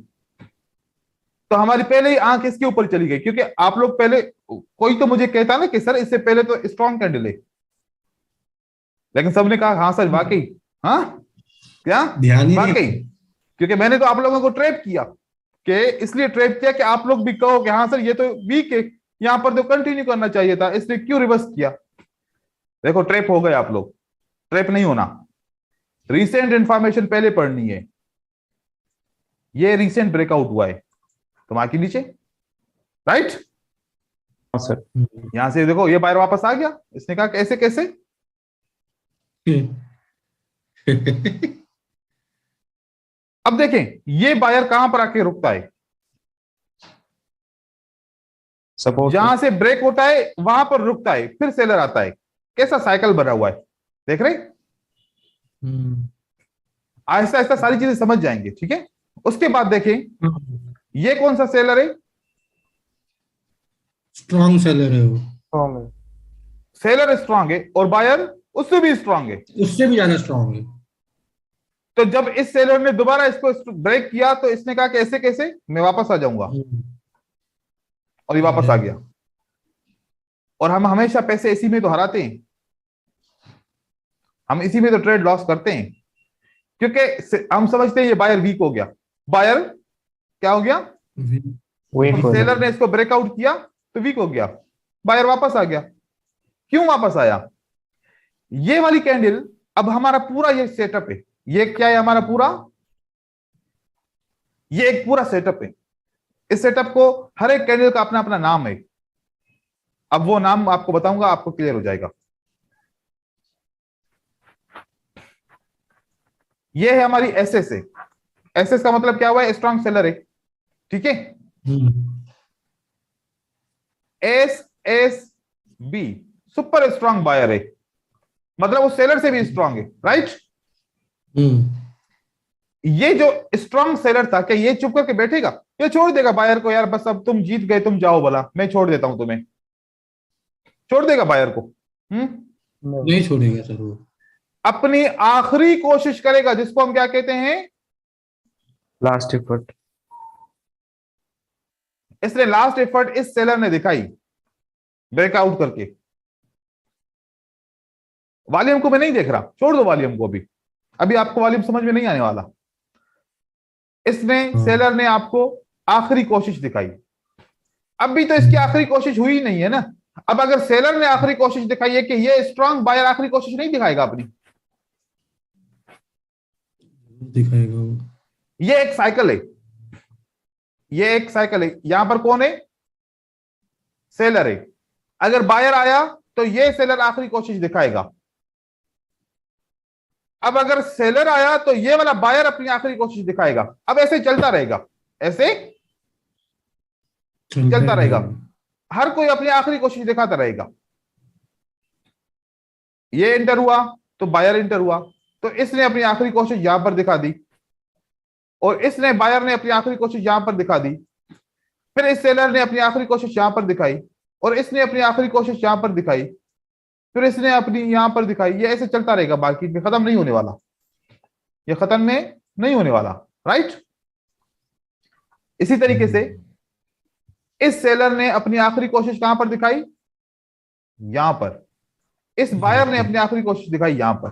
तो हमारी पहले ही आंख इसके ऊपर चली गई। क्योंकि आप लोग पहले, कोई तो मुझे कहता ना कि सर इससे पहले तो स्ट्रॉन्ग कैंडल है, लेकिन सबने कहा हाँ सर वाकई, हाँ क्या ध्यान ही नहीं। वाकई, क्योंकि मैंने तो आप लोगों को ट्रैप किया, कि इसलिए ट्रैप किया कि आप लोग भी कहो कि हाँ सर ये तो वीक है, यहां पर तो कंटिन्यू करना चाहिए था, इसलिए क्यों रिवर्स किया। देखो ट्रैप हो गए आप लोग, ट्रैप नहीं होना, रिसेंट इंफॉर्मेशन पहले पढ़नी है। ये रिसेंट ब्रेकआउट हुआ है तो के नीचे, राइट। हाँ सर। यहां से देखो ये बायर वापस आ गया, इसने कहा कैसे कैसे। अब देखें ये बायर कहां पर आके रुकता है, सपोर्ट। जहां से ब्रेक होता है वहां पर रुकता है, फिर सेलर आता है। कैसा साइकिल बना हुआ है, देख रहे हैं? आहिस्ता आहिस्ता सारी चीजें समझ जाएंगे, ठीक है। उसके बाद देखें ये कौन सा सेलर है, स्ट्रॉन्ग सेलर है वो। स्ट्रॉन्ग है। सेलर स्ट्रांग है और बायर उससे भी स्ट्रांग है। उससे भी ज्यादा स्ट्रॉन्ग है। तो जब इस सेलर ने दोबारा इसको ब्रेक किया तो इसने कहा कैसे कैसे मैं वापस आ जाऊंगा, और ये वापस आ गया। और हम हमेशा पैसे इसी में तो हराते हैं, हम इसी में तो ट्रेड लॉस करते हैं, क्योंकि हम समझते हैं ये बायर वीक हो गया। बायर क्या हो गया, वीक हो सेलर जाएगा। ने इसको ब्रेकआउट किया तो वीक हो गया, बायर वापस आ गया। क्यों वापस आया? ये वाली कैंडल, अब हमारा पूरा ये सेटअप है, ये क्या है हमारा पूरा, ये एक पूरा सेटअप है। इस सेटअप को हर एक कैंडल का अपना अपना नाम है। अब वो नाम आपको बताऊंगा, आपको क्लियर हो जाएगा। ये है हमारी एसएस है। एसएस का मतलब क्या हुआ है? स्ट्रॉन्ग सेलर है, ठीक है। S S B super strong buyer है, मतलब वो सेलर से भी स्ट्रॉन्ग है, राइट। ये जो स्ट्रॉन्ग सेलर था, क्या ये चुप करके बैठेगा? ये छोड़ देगा बायर को, यार बस अब तुम जीत गए, तुम जाओ भला, मैं छोड़ देता हूं तुम्हें, छोड़ देगा बायर को? नहीं छोड़ेगा सर वो। अपनी आखिरी कोशिश करेगा, जिसको हम क्या कहते हैं? Last effort. इसलिए लास्ट एफर्ट इस सेलर ने दिखाई ब्रेकआउट करके। वॉल्यूम को मैं नहीं देख रहा, छोड़ दो वॉल्यूम को, अभी अभी आपको वॉल्यूम समझ में नहीं आने वाला। इसने सेलर ने आपको आखिरी कोशिश दिखाई। अब भी तो इसकी आखिरी कोशिश हुई नहीं है ना। अब अगर सेलर ने आखिरी कोशिश दिखाई है, कि ये स्ट्रॉन्ग बायर आखिरी कोशिश नहीं दिखाएगा अपनी? दिखाएगा वो। ये एक साइकिल है, ये एक साइकिल है। यहां पर कौन है? सेलर है। अगर बायर आया तो ये सेलर आखिरी कोशिश दिखाएगा। अब अगर सेलर आया तो ये वाला बायर अपनी आखिरी कोशिश दिखाएगा। अब ऐसे चलता रहेगा, ऐसे चलता रहेगा, हर कोई अपनी आखिरी कोशिश दिखाता रहेगा। ये इंटर हुआ तो बायर इंटर हुआ, तो इसने अपनी आखिरी कोशिश यहां पर दिखा दी, और इसने बायर ने अपनी आखिरी कोशिश यहां पर दिखा दी। फिर इस सेलर ने अपनी आखिरी कोशिश यहां पर दिखाई, और इसने अपनी आखिरी कोशिश यहां पर दिखाई, फिर इसने अपनी यहां पर दिखाई। ये ऐसे चलता रहेगा, मार्केट में खत्म नहीं होने वाला, ये खत्म में नहीं होने वाला, राइट। इसी तरीके से इस सेलर ने अपनी आखिरी कोशिश कहां पर दिखाई? यहां पर। इस बायर ने अपनी आखिरी कोशिश दिखाई यहां पर।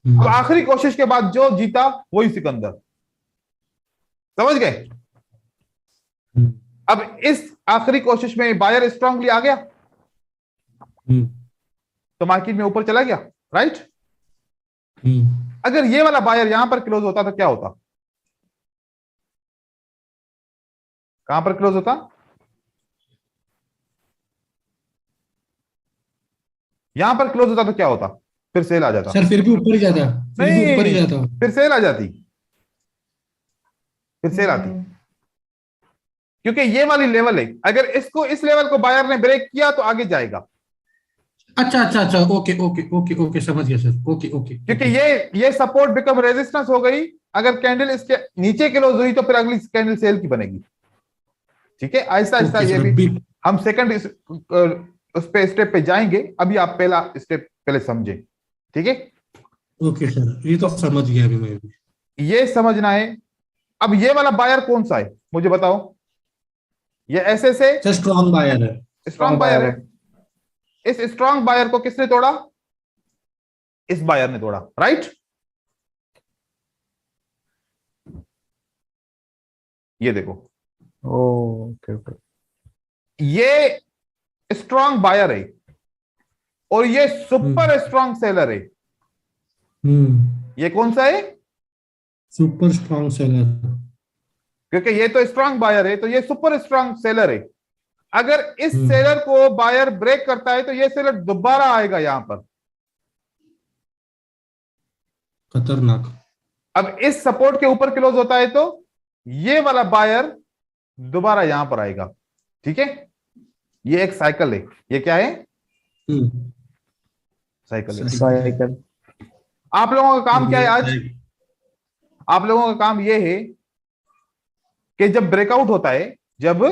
अब आखिरी कोशिश के बाद जो जीता वही सिकंदर, समझ गए? अब इस आखिरी कोशिश में बायर स्ट्रांगली आ गया, तो मार्केट में ऊपर चला गया, राइट। अगर ये वाला बायर यहां पर क्लोज होता तो क्या होता? कहां पर क्लोज होता? यहां पर क्लोज होता तो क्या होता? फिर सेल आ जाता। सर फिर भी ऊपर ही जाता, फिर भी ऊपर ही नहीं, जाता। फिर सेल आ जाती, फिर सेल आती, क्योंकि ये वाली लेवल है। अगर इसको, इस लेवल को बायर ने ब्रेक किया तो आगे जाएगा। अच्छा अच्छा अच्छा, ओके ओके ओके ओके, समझ गया सर, ओके ओके। क्योंकि ये सपोर्ट बिकम रेजिस्टेंस हो गई। अगर कैंडल इसके नीचे क्लोज हुई तो फिर अगली कैंडल सेल की बनेगी, ठीक है। आहिस्ता आहिस्ता ये भी हम सेकंड उस पे स्टेप पे जाएंगे, अभी आप पहला स्टेप पहले समझे, ठीक है। ओके सर, ये तो समझ गया अभी मैं भी। ये समझना है। अब ये वाला बायर कौन सा है मुझे बताओ? ये ऐसे से स्ट्रॉन्ग बायर है, स्ट्रॉन्ग बायर है। इस स्ट्रॉन्ग बायर को किसने तोड़ा? इस बायर ने तोड़ा, राइट। ये देखो, ओके ओके। ये स्ट्रॉन्ग बायर है और ये सुपर स्ट्रॉन्ग सेलर है। ये कौन सा है? Super strong seller. क्योंकि ये तो स्ट्रॉन्ग बायर है, तो ये सुपर स्ट्रॉन्ग सेलर है। अगर इस सेलर को बायर ब्रेक करता है तो ये सेलर दोबारा आएगा यहां पर, खतरनाक। अब इस सपोर्ट के ऊपर क्लोज होता है तो ये वाला बायर दोबारा यहां पर आएगा, ठीक है। ये एक साइकिल है। ये क्या है? साइकिल है। साइकिल। आप लोगों का काम क्या है आज? आप लोगों का काम यह है कि जब ब्रेकआउट होता है, जब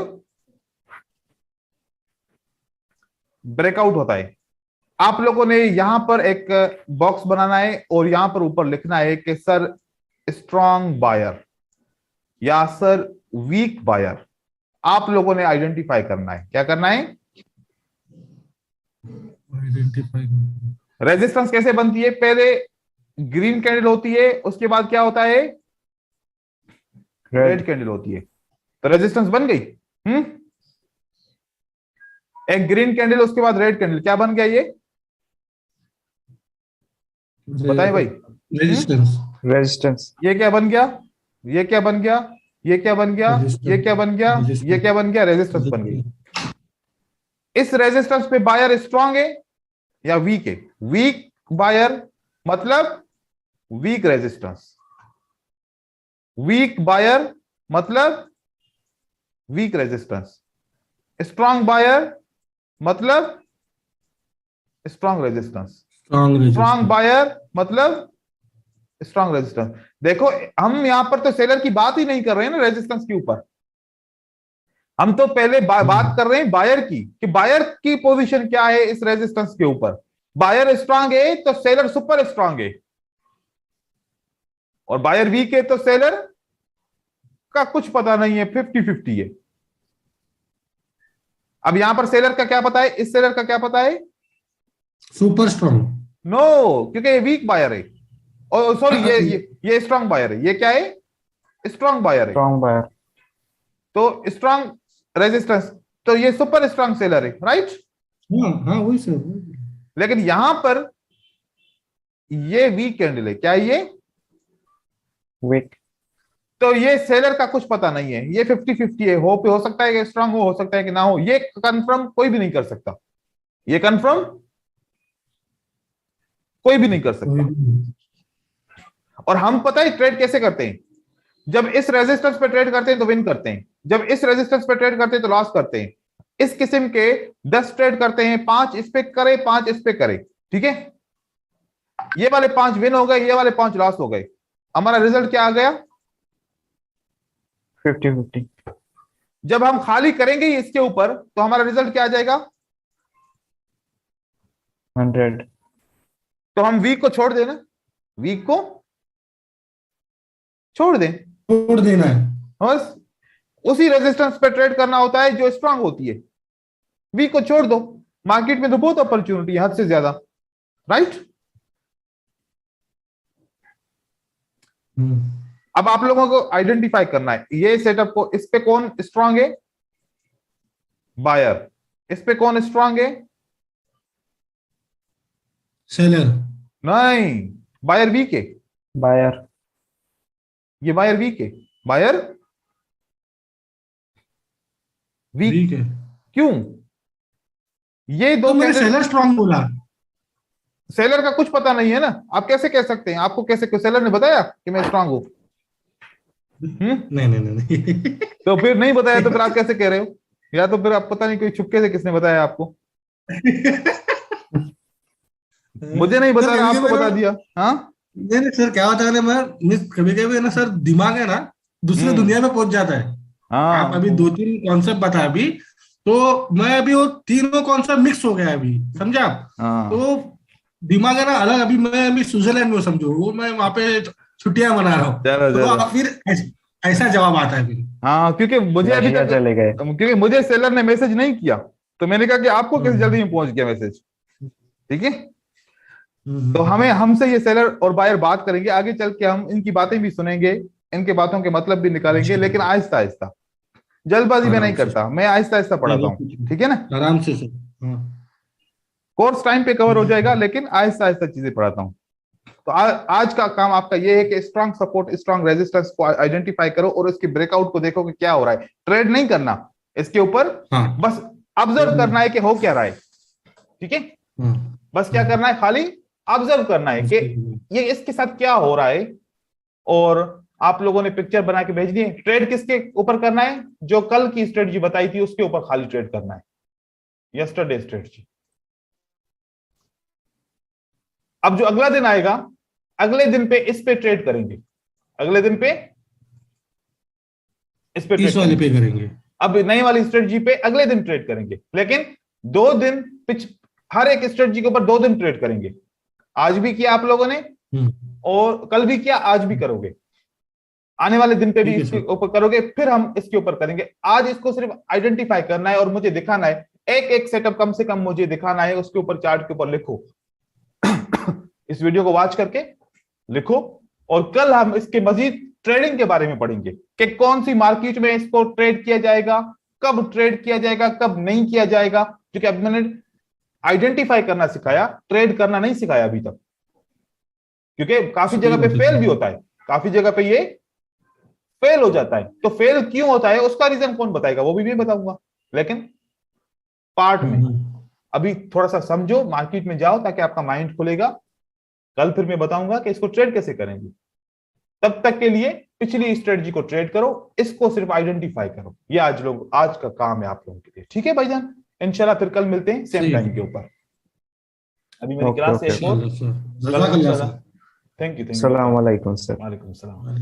ब्रेकआउट होता है, आप लोगों ने यहां पर एक बॉक्स बनाना है और यहां पर ऊपर लिखना है कि सर स्ट्रॉन्ग बायर या सर वीक बायर। आप लोगों ने आइडेंटिफाई करना है। क्या करना है? आइडेंटिफाई। रेजिस्टेंस कैसे बनती है? पहले ग्रीन कैंडल होती है, उसके बाद क्या होता है? रेड कैंडल होती है। तो रेजिस्टेंस बन गई। एक ग्रीन कैंडल, उसके बाद रेड कैंडल, क्या बन गया ये? बताएं भाई। रेजिस्टेंस। रेजिस्टेंस। ये क्या बन गया? ये क्या बन गया? ये क्या बन गया? ये क्या बन गया? ये क्या बन गया? रेजिस्टेंस बन गई। इस रेजिस्टेंस पे बायर स्ट्रांग है या वीक है? वीक बायर मतलब वीक रेजिस्टेंस, वीक बायर मतलब वीक रेजिस्टेंस, स्ट्रांग बायर मतलब स्ट्रांग रेजिस्टेंस, स्ट्रांग बायर मतलब स्ट्रांग रेजिस्टेंस। देखो हम यहां पर तो सेलर की बात ही नहीं कर रहे हैं ना रेजिस्टेंस के ऊपर, हम तो पहले बात कर रहे हैं बायर की, कि बायर की पोजीशन क्या है इस रेजिस्टेंस के ऊपर। बायर स्ट्रांग है तो सेलर सुपर स्ट्रांग है, और बायर वीक है तो सेलर का कुछ पता नहीं है, 50-50 है। अब यहां पर सेलर का क्या पता है, इस सेलर का क्या पता है? Super strong. नो, क्योंकि ये वीक बायर है, और सॉरी ये स्ट्रांग बायर है। ये क्या है? स्ट्रांग बायर है। Strong buyer. तो स्ट्रांग रेजिस्टेंस, तो ये सुपर स्ट्रांग सेलर है, राइट? हाँ हाँ वही सर। लेकिन यहां पर ये वीक कैंडल है, क्या है ये? वीक। तो ये सेलर का कुछ पता नहीं है, ये 50-50 है। हो सकता है कि स्ट्रांग हो सकता है कि ना हो, ये कंफर्म कोई भी नहीं कर सकता, ये कंफर्म कोई भी नहीं कर सकता। और हम पता है ट्रेड कैसे करते हैं? जब इस रेजिस्टेंस पे ट्रेड करते हैं तो विन करते हैं, जब इस रेजिस्टेंस पे ट्रेड करते हैं तो लॉस करते हैं। इस किस्म के 10 ट्रेड करते हैं, 5 इस पे करे, 5 इस पे करे, ठीक है? ये वाले 5 विन हो गए, ये वाले 5 लॉस हो गए। हमारा रिजल्ट क्या आ गया? 50-50। जब हम खाली करेंगे ही इसके ऊपर तो हमारा रिजल्ट क्या आ जाएगा? 100। तो हम वीक को छोड़ देना, वीक को छोड़ दें, छोड़ देना है। बस उसी रेजिस्टेंस पे ट्रेड करना होता है जो स्ट्रांग होती है। वीक को छोड़ दो, मार्केट में तो बहुत अपॉर्चुनिटी है, हद से ज्यादा, राइट? अब आप लोगों को आइडेंटिफाई करना है ये सेटअप को, इस पे कौन स्ट्रांग है? बायर। इस पे कौन स्ट्रांग है? सेलर। नहीं, बायर वीक है, बायर। ये बायर वीक है, बायर वीक। ठीक है, क्यों? ये दो तो मैंने कैंडल, सेलर स्ट्रांग बोला। सेलर का कुछ पता नहीं है ना, आप कैसे कह सकते हैं? आपको कैसे, सेलर ने बताया कि मैं स्ट्रांग हूं? नहीं नहीं नहीं नहीं। तो फिर नहीं बताया तो फिर आप कैसे कह रहे हो? या तो फिर आप पता नहीं कोई छुपके से किसने बताया आपको? मुझे नहीं सर, बताया, कभी आपको कभी बता ना- दिया। हाँ, नहीं नहीं सर, क्या होता है ना, मैं कभी कभी ना सर, दिमाग है ना दूसरे दुनिया में पहुंच जाता है। आप अभी हाँ, 2-3 कॉन्सेप्ट बताया अभी, तो मैं अभी वो तीनों कॉन्सेप्ट मिक्स हो गया अभी, समझे आप? हाँ, तो दिमाग है ना अलग। अभी मैं अभी स्विट्जरलैंड में समझो, वो मैं वहां पे छुट्टियां मना रहा हूँ, चलो तो चलो। आप फिर ऐसा जवाब आता है फिर। हाँ, क्योंकि मुझे अभी बढ़िया तक, चले गए। क्योंकि मुझे सेलर ने मैसेज नहीं किया, तो मैंने कहा कि आपको किस जल्दी में पहुंच गया मैसेज, ठीक है? तो हमें, हमसे ये सेलर और बायर बात करेंगे, आगे चल के हम इनकी बातें भी सुनेंगे, इनके बातों के मतलब भी निकालेंगे, लेकिन आहिस्ता आहिस्ता, जल्दबाजी में नहीं आराम से करता मैं, आहिस्ता आहिस्ता पढ़ाता हूँ, ठीक है ना? आराम से सर। हाँ। कोर्स टाइम पे कवर हो जाएगा, लेकिन आहिस्ता आहिस्ता चीजें पढ़ाता हूँ। तो आज का काम आपका ये है कि स्ट्रांग सपोर्ट, स्ट्रांग रेजिस्टेंस को आइडेंटिफाई करो और उसके ब्रेकआउट को देखो कि क्या हो रहा है। ट्रेड नहीं करना इसके ऊपर, हाँ। बस ऑब्जर्व करना है कि हो क्या रहा है, ठीक है? हाँ। बस क्या करना है, खाली ऑब्जर्व करना है कि ये इसके साथ क्या हो रहा है, और आप लोगों ने पिक्चर बना के भेज दी है। ट्रेड किसके ऊपर करना है? जो कल की स्ट्रेटजी बताई थी उसके ऊपर खाली ट्रेड करना है, यस्टरडे स्ट्रेटजी। अब जो अगला दिन आएगा, अगले दिन पे इस पे ट्रेड करेंगे, अगले दिन पे इस पे इस वाले पे करेंगे। अब नई वाली स्ट्रेटजी पे अगले दिन ट्रेड करेंगे, लेकिन 2 दिन हर एक स्ट्रेटजी के ऊपर 2 दिन ट्रेड करेंगे। आज भी किया आप लोगों ने, और कल भी किया, आज भी करोगे, आने वाले दिन पे भी इसके ऊपर करोगे, फिर हम इसके ऊपर करेंगे। आज इसको सिर्फ आइडेंटिफाई करना है और मुझे दिखाना है, एक एक सेटअप कम से कम मुझे दिखाना है, उसके ऊपर चार्ट के ऊपर लिखो। इस वीडियो को वॉच करके लिखो, और कल हम इसके मजीद ट्रेडिंग के बारे में पढ़ेंगे कि कौन सी मार्केट में इसको ट्रेड किया जाएगा, कब ट्रेड किया जाएगा, कब नहीं किया जाएगा, जो कि अब मैंने आइडेंटिफाई करना सिखाया, ट्रेड करना नहीं सिखाया अभी तक, क्योंकि काफी जगह पे फेल भी होता है, काफी जगह पे ये फेल हो जाता है। तो फेल क्यों होता है उसका रीजन कौन बताएगा, वो भी मैं बताऊंगा, लेकिन पार्ट में। अभी थोड़ा सा समझो, मार्केट में जाओ ताकि आपका माइंड खुलेगा। कल फिर मैं बताऊंगा कि इसको ट्रेड कैसे करेंगे। तब तक के लिए पिछली स्ट्रेटजी को ट्रेड करो, इसको सिर्फ आइडेंटिफाई करो। ये आज का काम है आप लोगों के लिए। ठीक है भाईजान, इंशाल्लाह फिर कल मिलते हैं सेम टाइम के ऊपर। अभी मेरी क्लास है एक और। जज़ाकल्लाह सर। Thank you. अस्सलाम वालेकुम सर। वालेकुम सलाम।